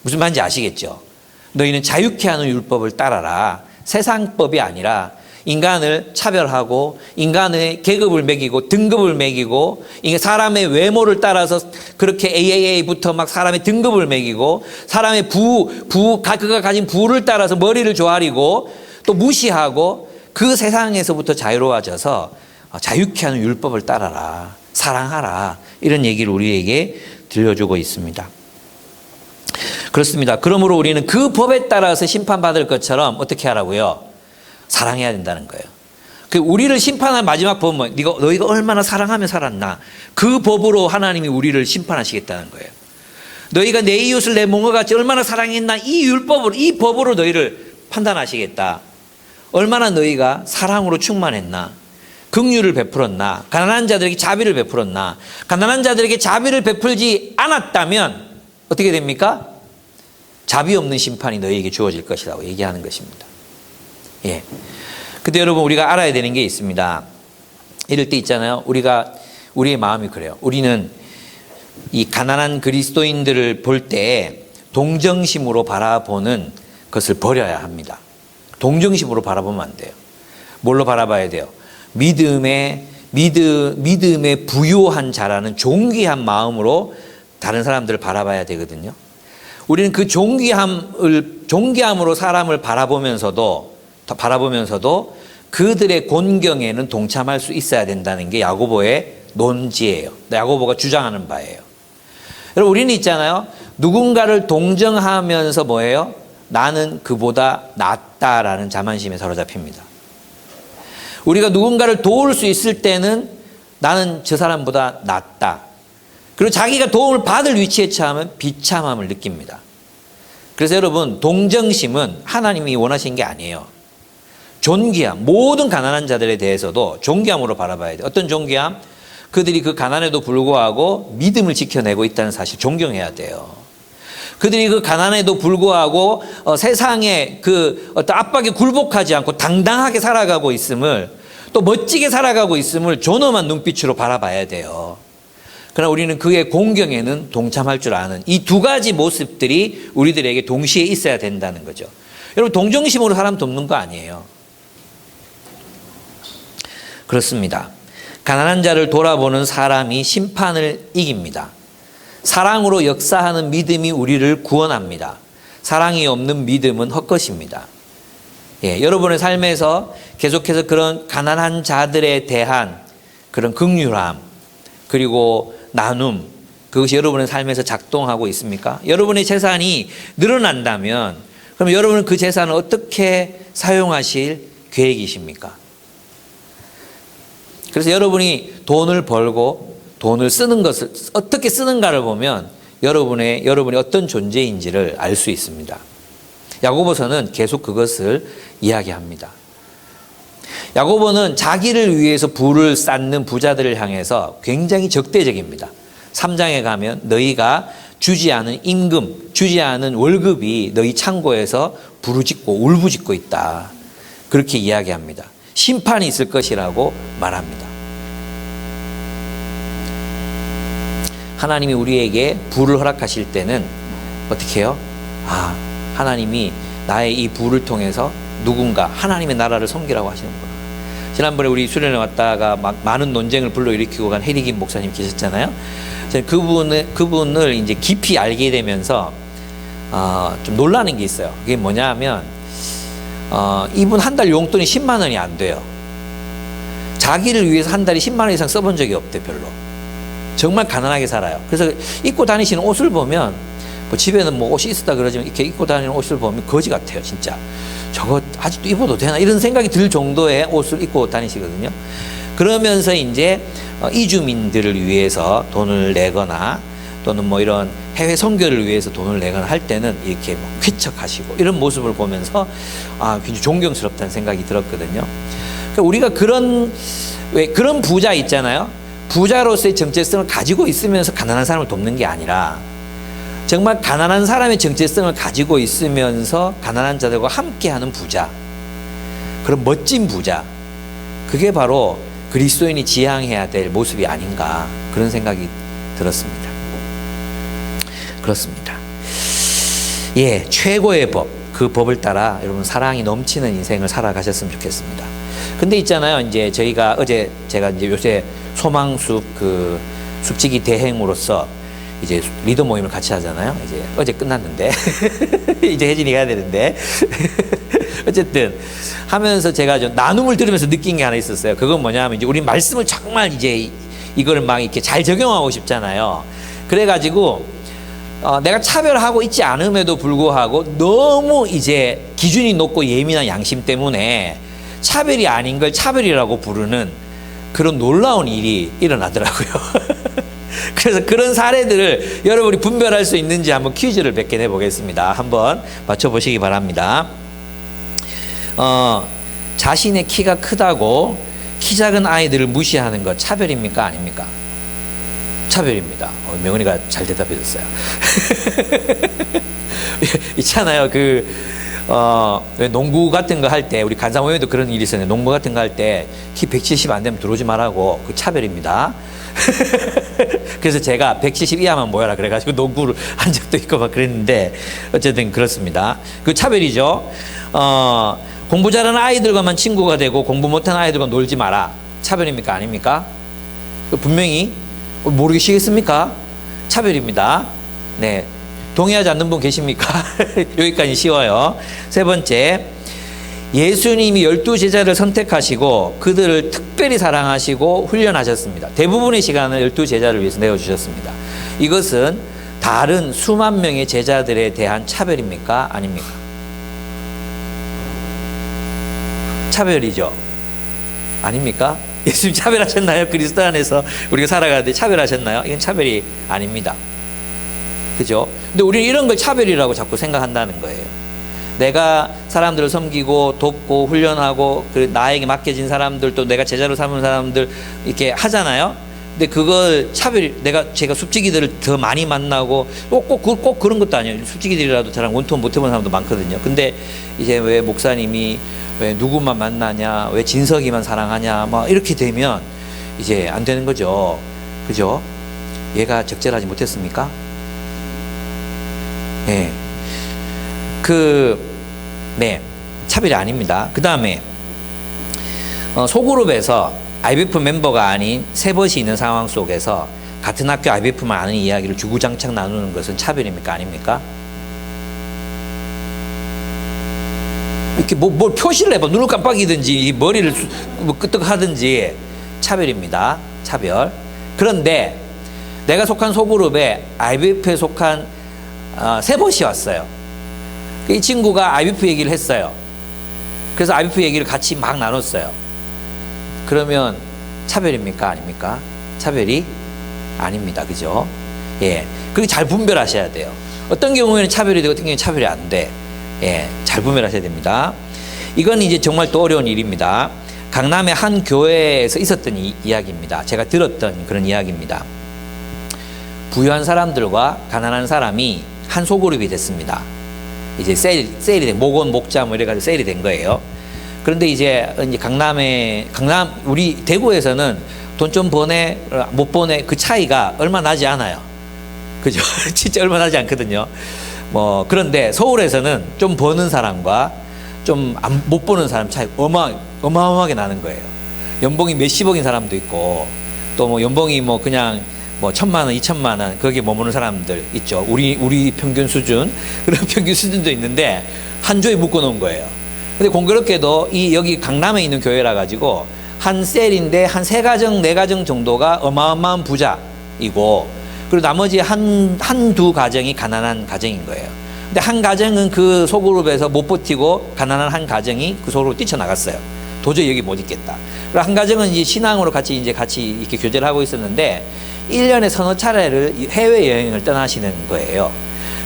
무슨 말인지 아시겠죠? 너희는 자유케 하는 율법을 따라라. 세상법이 아니라 인간을 차별하고 인간의 계급을 매기고 등급을 매기고 사람의 외모를 따라서 그렇게 AAA부터 막 사람의 등급을 매기고 사람의 그가 가진 부를 따라서 머리를 조아리고 또 무시하고 그 세상에서부터 자유로워져서 자유케 하는 율법을 따라라. 사랑하라. 이런 얘기를 우리에게 들려주고 있습니다. 그렇습니다. 그러므로 우리는 그 법에 따라서 심판받을 것처럼 어떻게 하라고요? 사랑해야 된다는 거예요. 우리를 심판한 마지막 법은 너희가 얼마나 사랑하며 살았나. 그 법으로 하나님이 우리를 심판하시겠다는 거예요. 너희가 내 이웃을 내 몸과 같이 얼마나 사랑했나. 이 율법으로, 이 법으로 너희를 판단하시겠다. 얼마나 너희가 사랑으로 충만했나. 긍휼을 베풀었나. 가난한 자들에게 자비를 베풀었나. 가난한 자들에게 자비를 베풀지 않았다면 어떻게 됩니까? 자비 없는 심판이 너희에게 주어질 것이라고 얘기하는 것입니다. 예. 근데 여러분, 우리가 알아야 되는 게 있습니다. 이럴 때 있잖아요. 우리의 마음이 그래요. 우리는 이 가난한 그리스도인들을 볼 때 동정심으로 바라보는 것을 버려야 합니다. 동정심으로 바라보면 안 돼요. 뭘로 바라봐야 돼요? 믿음에 부유한 자라는 존귀한 마음으로 다른 사람들을 바라봐야 되거든요. 우리는 그 존귀함으로 사람을 바라보면서도 그들의 곤경에는 동참할 수 있어야 된다는 게 야고보의 논지예요. 야고보가 주장하는 바예요. 여러분, 우리는 있잖아요. 누군가를 동정하면서 뭐예요? 나는 그보다 낫다라는 자만심에 사로잡힙니다. 우리가 누군가를 도울 수 있을 때는 나는 저 사람보다 낫다. 그리고 자기가 도움을 받을 위치에 처하면 비참함을 느낍니다. 그래서 여러분, 동정심은 하나님이 원하신 게 아니에요. 존귀함, 모든 가난한 자들에 대해서도 존귀함으로 바라봐야 돼요. 어떤 존귀함? 그들이 그 가난에도 불구하고 믿음을 지켜내고 있다는 사실 존경해야 돼요. 그들이 그 가난에도 불구하고 세상의 그 어떤 압박에 굴복하지 않고 당당하게 살아가고 있음을, 또 멋지게 살아가고 있음을 존엄한 눈빛으로 바라봐야 돼요. 그러나 우리는 그의 공경에는 동참할 줄 아는 이 두 가지 모습들이 우리들에게 동시에 있어야 된다는 거죠. 여러분, 동정심으로 사람 돕는 거 아니에요. 그렇습니다. 가난한 자를 돌아보는 사람이 심판을 이깁니다. 사랑으로 역사하는 믿음이 우리를 구원합니다. 사랑이 없는 믿음은 헛것입니다. 여러분의 삶에서 계속해서 그런 가난한 자들에 대한 그런 긍휼함, 그리고 나눔, 그것이 여러분의 삶에서 작동하고 있습니까? 여러분의 재산이 늘어난다면 그럼 여러분은 그 재산을 어떻게 사용하실 계획이십니까? 그래서 여러분이 돈을 벌고 돈을 쓰는 것을 어떻게 쓰는가를 보면 여러분이 어떤 존재인지를 알 수 있습니다. 야고보서는 계속 그것을 이야기합니다. 야고보는 자기를 위해서 부를 쌓는 부자들을 향해서 굉장히 적대적입니다. 3장에 가면 너희가 주지 않은 임금, 주지 않은 월급이 너희 창고에서 부르짖고 울부짖고 있다. 그렇게 이야기합니다. 심판이 있을 것이라고 말합니다. 하나님이 우리에게 부를 허락하실 때는 어떻게 해요? 하나님이 나의 이 부를 통해서 누군가 하나님의 나라를 섬기라고 하시는구나. 지난번에 우리 수련회 왔다가 많은 논쟁을 불러일으키고 간 해리김 목사님 계셨잖아요. 저는 그분을 이제 깊이 알게 되면서 좀 놀라는 게 있어요. 그게 뭐냐 하면 이분 한 달 용돈이 10만 원이 안 돼요. 자기를 위해서 한 달에 10만 원 이상 써본 적이 없대, 별로. 정말 가난하게 살아요. 그래서 입고 다니시는 옷을 보면 집에는 뭐 옷이 있었다 그러지만 이렇게 입고 다니는 옷을 보면 거지 같아요, 진짜. 저거 아직도 입어도 되나? 이런 생각이 들 정도의 옷을 입고 다니시거든요. 그러면서 이제 이주민들을 위해서 돈을 내거나 또는 뭐 이런 해외 선교를 위해서 돈을 내거나 할 때는 이렇게 뭐 쾌척하시고 이런 모습을 보면서 굉장히 존경스럽다는 생각이 들었거든요. 그러니까 우리가 그런 부자 있잖아요. 부자로서의 정체성을 가지고 있으면서 가난한 사람을 돕는 게 아니라 정말 가난한 사람의 정체성을 가지고 있으면서 가난한 자들과 함께하는 부자, 그런 멋진 부자, 그게 바로 그리스도인이 지향해야 될 모습이 아닌가, 그런 생각이 들었습니다. 그렇습니다. 최고의 법, 그 법을 따라 여러분 사랑이 넘치는 인생을 살아가셨으면 좋겠습니다. 근데 있잖아요, 이제 제가 이제 요새 소망숲 그 숲지기 대행으로서 이제 리더 모임을 같이 하잖아요. 이제 어제 끝났는데 이제 혜진이가 해야 되는데 어쨌든 하면서 제가 좀 나눔을 들으면서 느낀 게 하나 있었어요. 그건 뭐냐면 이제 우리 말씀을 정말 이제 이거를 막 이렇게 잘 적용하고 싶잖아요. 그래가지고 내가 차별하고 있지 않음에도 불구하고 너무 이제 기준이 높고 예민한 양심 때문에 차별이 아닌 걸 차별이라고 부르는 그런 놀라운 일이 일어나더라고요. 그래서 그런 사례들을 여러분이 분별할 수 있는지 한번 퀴즈를 몇 개 내보겠습니다. 한번 맞춰보시기 바랍니다. 자신의 키가 크다고 키 작은 아이들을 무시하는 것 차별입니까? 아닙니까? 차별입니다. 명은이가 잘 대답해 줬어요. 있잖아요. 농구 같은 거 할 때, 우리 간사모임에도 그런 일이 있었는데, 농구 같은 거 할 때 키 170 안 되면 들어오지 말라고, 그 차별입니다. 그래서 제가 170 이하만 모여라 그래가지고 농구를 한 적도 있고 막 그랬는데, 어쨌든 그렇습니다. 그 차별이죠. 공부 잘하는 아이들과만 친구가 되고 공부 못하는 아이들과 놀지 마라. 차별입니까? 아닙니까? 분명히 모르시겠습니까? 차별입니다. 네. 동의하지 않는 분 계십니까? 여기까지 쉬워요. 세 번째, 예수님이 12제자를 선택하시고 그들을 특별히 사랑하시고 훈련하셨습니다. 대부분의 시간을 12제자를 위해서 내어주셨습니다. 이것은 다른 수만 명의 제자들에 대한 차별입니까? 아닙니까? 차별이죠. 아닙니까? 예수님 차별하셨나요? 그리스도 안에서 우리가 살아가는데 차별하셨나요? 이건 차별이 아닙니다. 그죠? 근데 우리는 이런 걸 차별이라고 자꾸 생각한다는 거예요. 내가 사람들을 섬기고 돕고 훈련하고 나에게 맡겨진 사람들 또 내가 제자로 삼은 사람들 이렇게 하잖아요. 근데 그걸 제가 숲지기들을 더 많이 만나고 꼭 그런 것도 아니에요. 숲지기들이라도 저랑 원투원 못 해본 사람도 많거든요. 근데 이제 왜 목사님이 왜 누구만 만나냐, 왜 진석이만 사랑하냐, 막 이렇게 되면 이제 안 되는 거죠. 그죠? 얘가 적절하지 못했습니까? 네. 네. 차별이 아닙니다. 그 다음에, 소그룹에서 IBF 멤버가 아닌 셋봇이 있는 상황 속에서 같은 학교 IBF만 아는 이야기를 주구장창 나누는 것은 차별입니까? 아닙니까? 이렇게 뭘 표시를 해봐. 눈을 깜빡이든지 머리를 끄떡하든지 차별입니다. 차별. 그런데 내가 속한 소그룹에 IBF에 속한 셋봇이 왔어요. 이 친구가 IBF 얘기를 했어요. 그래서 IBF 얘기를 같이 막 나눴어요. 그러면 차별입니까? 아닙니까? 차별이 아닙니다. 그죠? 예. 그렇게 잘 분별하셔야 돼요. 어떤 경우에는 차별이 되고 어떤 경우에는 차별이 안 돼. 예. 잘 분별하셔야 됩니다. 이건 이제 정말 또 어려운 일입니다. 강남의 한 교회에서 있었던 이야기입니다. 제가 들었던 그런 이야기입니다. 부유한 사람들과 가난한 사람이 한 소그룹이 됐습니다. 이제 세일이 된, 목원, 목자 뭐 이래가지고 세일이 된 거예요. 그런데 이제 우리 대구에서는 돈 좀 보내, 못 보내, 그 차이가 얼마 나지 않아요. 그죠? 진짜 얼마 나지 않거든요. 그런데 서울에서는 좀 버는 사람과 좀 못 버는 사람 차이 어마어마하게 나는 거예요. 연봉이 몇십억인 사람도 있고, 또 연봉이 그냥 1,000만 원, 2,000만 원, 거기에 머무는 사람들 있죠. 우리 평균 수준, 그런 평균 수준도 있는데, 한 조에 묶어 놓은 거예요. 근데 공교롭게도 여기 강남에 있는 교회라 가지고, 한 셀인데, 한 3가정, 4가정 정도가 어마어마한 부자이고, 그리고 나머지 한두 가정이 가난한 가정인 거예요. 근데 한 가정은 그 소그룹에서 못 버티고, 가난한 한 가정이 그 소그룹으로 뛰쳐나갔어요. 도저히 여기 못 있겠다. 그리고 한 가정은 이제 신앙으로 같이 이렇게 교제를 하고 있었는데, 1년에 서너 차례를 해외여행을 떠나시는 거예요.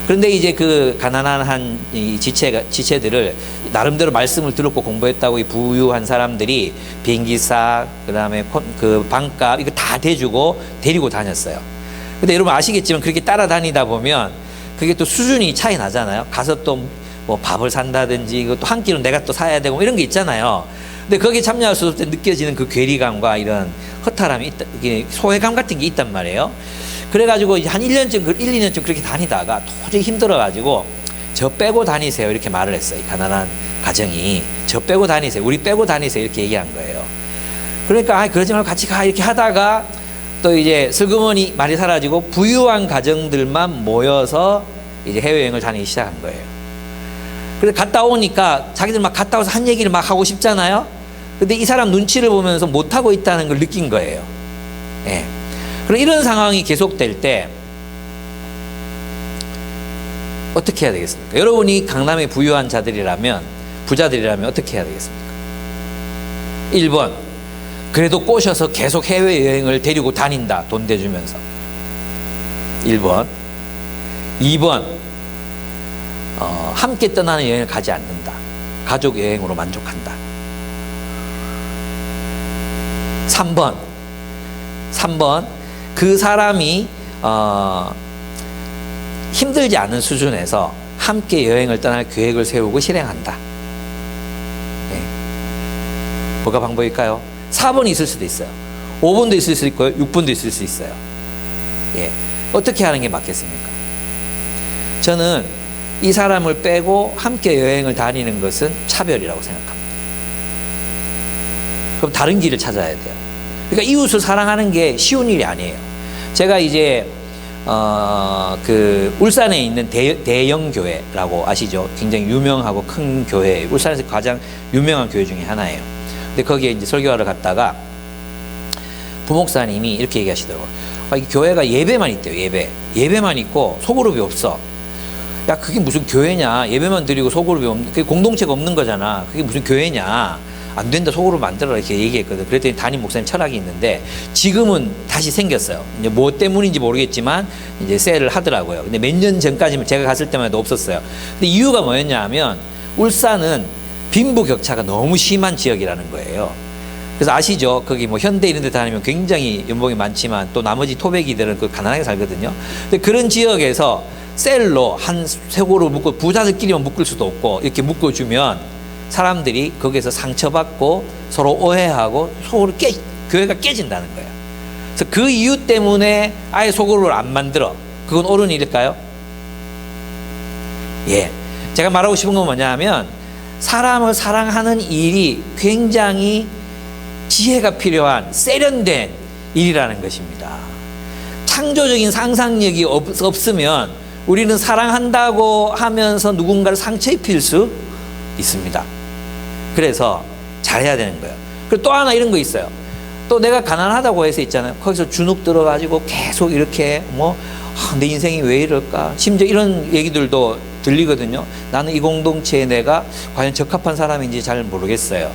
그런데 이제 그 가난한 이 지체들을 나름대로 말씀을 들었고 공부했다고 이 부유한 사람들이 비행기사, 그 다음에 그 방값, 이거 다 대주고 데리고 다녔어요. 근데 여러분 아시겠지만 그렇게 따라다니다 보면 그게 또 수준이 차이 나잖아요. 가서 또 밥을 산다든지, 이것도 한 끼는 내가 또 사야 되고 이런 게 있잖아요. 근데 거기에 참여할 수 없을 때 느껴지는 그 괴리감과 이런 허탈함이 소외감 같은 게 있단 말이에요. 그래가지고 한 1년쯤, 1, 2년쯤 그렇게 다니다가 도저히 힘들어가지고 저 빼고 다니세요. 이렇게 말을 했어요. 이 가난한 가정이. 저 빼고 다니세요. 우리 빼고 다니세요. 이렇게 얘기한 거예요. 그러니까, 그러지 말고 같이 가. 이렇게 하다가 또 이제 슬그머니 말이 사라지고 부유한 가정들만 모여서 이제 해외여행을 다니기 시작한 거예요. 그래서 갔다 오니까 자기들 막 갔다 와서 한 얘기를 막 하고 싶잖아요. 근데 이 사람 눈치를 보면서 못하고 있다는 걸 느낀 거예요. 예. 그럼 이런 상황이 계속될 때 어떻게 해야 되겠습니까? 여러분이 강남의 부유한 부자들이라면 어떻게 해야 되겠습니까? 1번, 그래도 꼬셔서 계속 해외여행을 데리고 다닌다. 돈 대주면서. 1번. 2번, 함께 떠나는 여행을 가지 않는다. 가족 여행으로 만족한다. 3번, 그 사람이 힘들지 않은 수준에서 함께 여행을 떠날 계획을 세우고 실행한다. 네. 뭐가 방법일까요? 4번이 있을 수도 있어요. 5번도 있을 수 있고요. 6번도 있을 수 있어요. 예. 어떻게 하는 게 맞겠습니까? 저는 이 사람을 빼고 함께 여행을 다니는 것은 차별이라고 생각합니다. 그럼 다른 길을 찾아야 돼요. 그러니까 이웃을 사랑하는 게 쉬운 일이 아니에요. 제가 이제 그 울산에 있는 대영 교회라고 아시죠? 굉장히 유명하고 큰 교회, 울산에서 가장 유명한 교회 중에 하나예요. 근데 거기에 이제 설교하러 갔다가 부목사님이 이렇게 얘기하시더라고요. 이 교회가 예배만 있대요. 예배만 있고 소그룹이 없어. 야, 그게 무슨 교회냐? 예배만 드리고 소그룹이 없는, 그게 공동체가 없는 거잖아. 그게 무슨 교회냐? 안 된다, 소그룹 만들어라, 이렇게 얘기했거든. 그랬더니 담임 목사님 철학이 있는데, 지금은 다시 생겼어요. 이제 뭐 때문인지 모르겠지만 이제 셀을 하더라고요. 근데 몇 년 전까지는 제가 갔을 때만 해도 없었어요. 근데 이유가 뭐였냐 하면, 울산은 빈부격차가 너무 심한 지역이라는 거예요. 그래서 아시죠? 거기 뭐 현대 이런 데 다니면 굉장히 연봉이 많지만 또 나머지 토백이들은 그 가난하게 살거든요. 근데 그런 지역에서 셀로 한 세고를 묶고, 부자들끼리만 묶을 수도 없고, 이렇게 묶어주면 사람들이 거기에서 상처받고 서로 오해하고 서로 교회가 깨진다는 거예요. 그래서 그 이유 때문에 아예 소그룹을 안 만들어. 그건 옳은 일일까요? 예. 제가 말하고 싶은 건 뭐냐 하면, 사람을 사랑하는 일이 굉장히 지혜가 필요한 세련된 일이라는 것입니다. 창조적인 상상력이 없으면 우리는 사랑한다고 하면서 누군가를 상처 입힐 수 있습니다. 그래서 잘해야 되는 거예요. 그리고 또 하나 이런 거 있어요. 또 내가 가난하다고 해서 있잖아요. 거기서 주눅 들어가지고 계속 이렇게 내 인생이 왜 이럴까? 심지어 이런 얘기들도 들리거든요. 나는 이 공동체에 내가 과연 적합한 사람인지 잘 모르겠어요.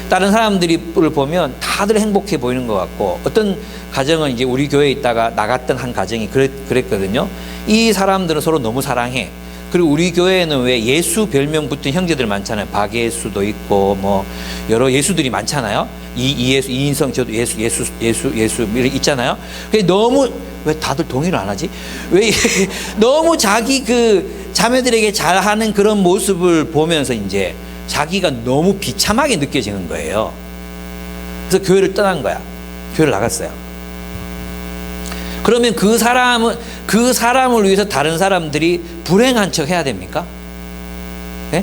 다른 사람들을 보면 다들 행복해 보이는 것 같고, 어떤 가정은 이제 우리 교회에 있다가 나갔던 한 가정이 그랬거든요. 이 사람들은 서로 너무 사랑해. 그리고 우리 교회에는 왜 예수 별명 붙은 형제들 많잖아요. 박예수도 있고 뭐 여러 예수들이 많잖아요. 이예수, 이인성, 저도 예수 이렇게 있잖아요. 그게 너무, 왜 다들 동의를 안 하지? 왜 너무 자기 그 자매들에게 잘하는 그런 모습을 보면서 이제 자기가 너무 비참하게 느껴지는 거예요. 그래서 교회를 떠난 거야. 교회를 나갔어요. 그러면 그 사람을 위해서 다른 사람들이 불행한 척 해야 됩니까? 네?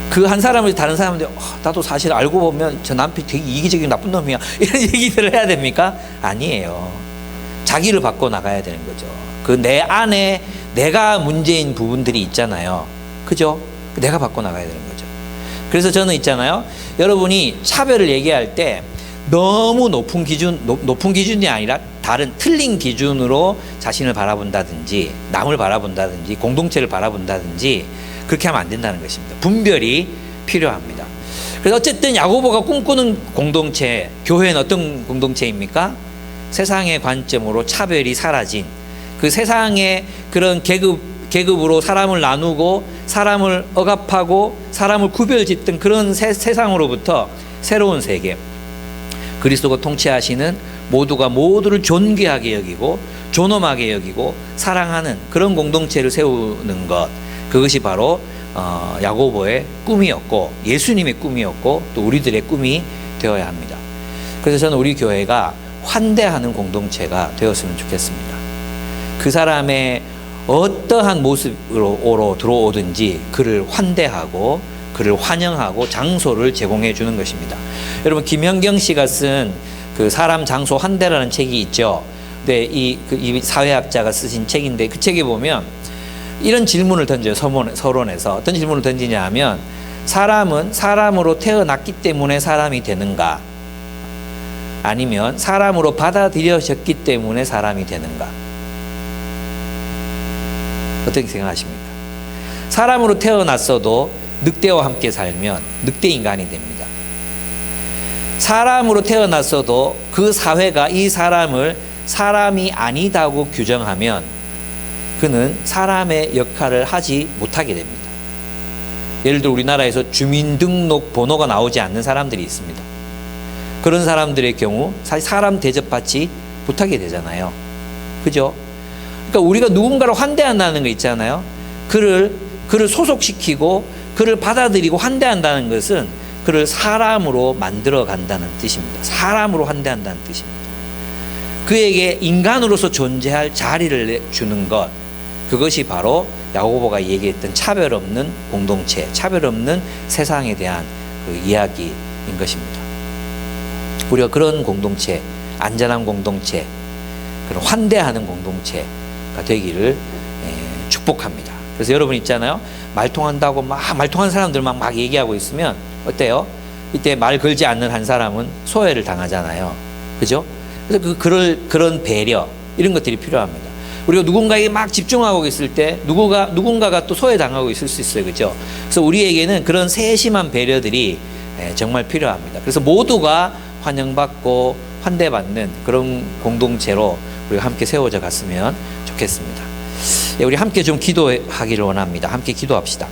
그 한 사람을 다른 사람들이 나도 사실 알고 보면 저 남편 되게 이기적인 나쁜 놈이야, 이런 얘기들을 해야 됩니까? 아니에요. 자기를 바꿔 나가야 되는 거죠. 그 내 안에 내가 문제인 부분들이 있잖아요. 그죠? 내가 바꿔 나가야 되는 거죠. 그래서 저는 있잖아요. 여러분이 차별을 얘기할 때 너무 높은 기준이 아니라 다른 틀린 기준으로 자신을 바라본다든지 남을 바라본다든지 공동체를 바라본다든지 그렇게 하면 안 된다는 것입니다. 분별이 필요합니다. 그래서 어쨌든 야고보가 꿈꾸는 공동체, 교회는 어떤 공동체입니까? 세상의 관점으로 차별이 사라진, 그 세상의 그런 계급으로 사람을 나누고 사람을 억압하고 사람을 구별짓던 그런 세상으로부터 새로운 세계, 그리스도가 통치하시는 모두가 모두를 존귀하게 여기고 존엄하게 여기고 사랑하는 그런 공동체를 세우는 것, 그것이 바로 야고보의 꿈이었고 예수님의 꿈이었고 또 우리들의 꿈이 되어야 합니다. 그래서 저는 우리 교회가 환대하는 공동체가 되었으면 좋겠습니다. 그 사람의 어떠한 모습으로 들어오든지 그를 환대하고 그를 환영하고 장소를 제공해 주는 것입니다. 여러분, 김현경 씨가 쓴 그 사람 장소 환대라는 책이 있죠. 근데 이 사회학자가 쓰신 책인데 그 책에 보면 이런 질문을 던져요. 서론에서 어떤 질문을 던지냐 하면, 사람은 사람으로 태어났기 때문에 사람이 되는가, 아니면 사람으로 받아들여졌기 때문에 사람이 되는가? 어떻게 생각하십니까? 사람으로 태어났어도 늑대와 함께 살면 늑대 인간이 됩니다. 사람으로 태어났어도 그 사회가 이 사람을 사람이 아니다고 규정하면 그는 사람의 역할을 하지 못하게 됩니다. 예를 들어 우리나라에서 주민등록 번호가 나오지 않는 사람들이 있습니다. 그런 사람들의 경우 사실 사람 대접받지 못하게 되잖아요. 그죠? 그러니까 우리가 누군가를 환대한다는 거 있잖아요. 그를 소속시키고 그를 받아들이고 환대한다는 것은 그를 사람으로 만들어 간다는 뜻입니다. 사람으로 환대한다는 뜻입니다. 그에게 인간으로서 존재할 자리를 주는 것, 그것이 바로 야고보가 얘기했던 차별 없는 공동체, 차별 없는 세상에 대한 그 이야기인 것입니다. 우리가 그런 공동체, 안전한 공동체, 그런 환대하는 공동체가 되기를 축복합니다. 그래서 여러분 있잖아요. 말 통한다고 말 통하는 사람들만 막 얘기하고 있으면 어때요? 이때 말 걸지 않는 한 사람은 소외를 당하잖아요. 그죠? 그래서 그런 배려, 이런 것들이 필요합니다. 우리가 누군가에게 막 집중하고 있을 때 누군가가 또 소외당하고 있을 수 있어요. 그죠? 그래서 우리에게는 그런 세심한 배려들이 정말 필요합니다. 그래서 모두가 환영받고 환대받는 그런 공동체로 우리가 함께 세워져 갔으면 좋겠습니다. 우리 함께 좀 기도하기를 원합니다. 함께 기도합시다.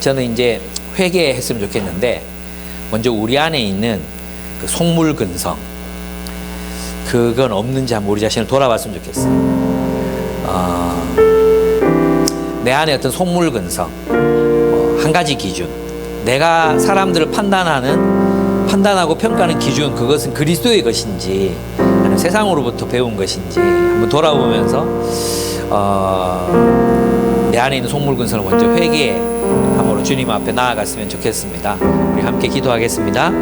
저는 이제 회개했으면 좋겠는데, 먼저 우리 안에 있는 그 속물근성, 그건 없는지 한번 우리 자신을 돌아봤으면 좋겠어요. 내 안에 어떤 속물근성, 한 가지 기준, 내가 사람들을 판단하고 평가하는 기준, 그것은 그리스도의 것인지 아니면 세상으로부터 배운 것인지 한번 돌아보면서 내 안에 있는 속물근성을 먼저 회개함으로 주님 앞에 나아갔으면 좋겠습니다. 우리 함께 기도하겠습니다.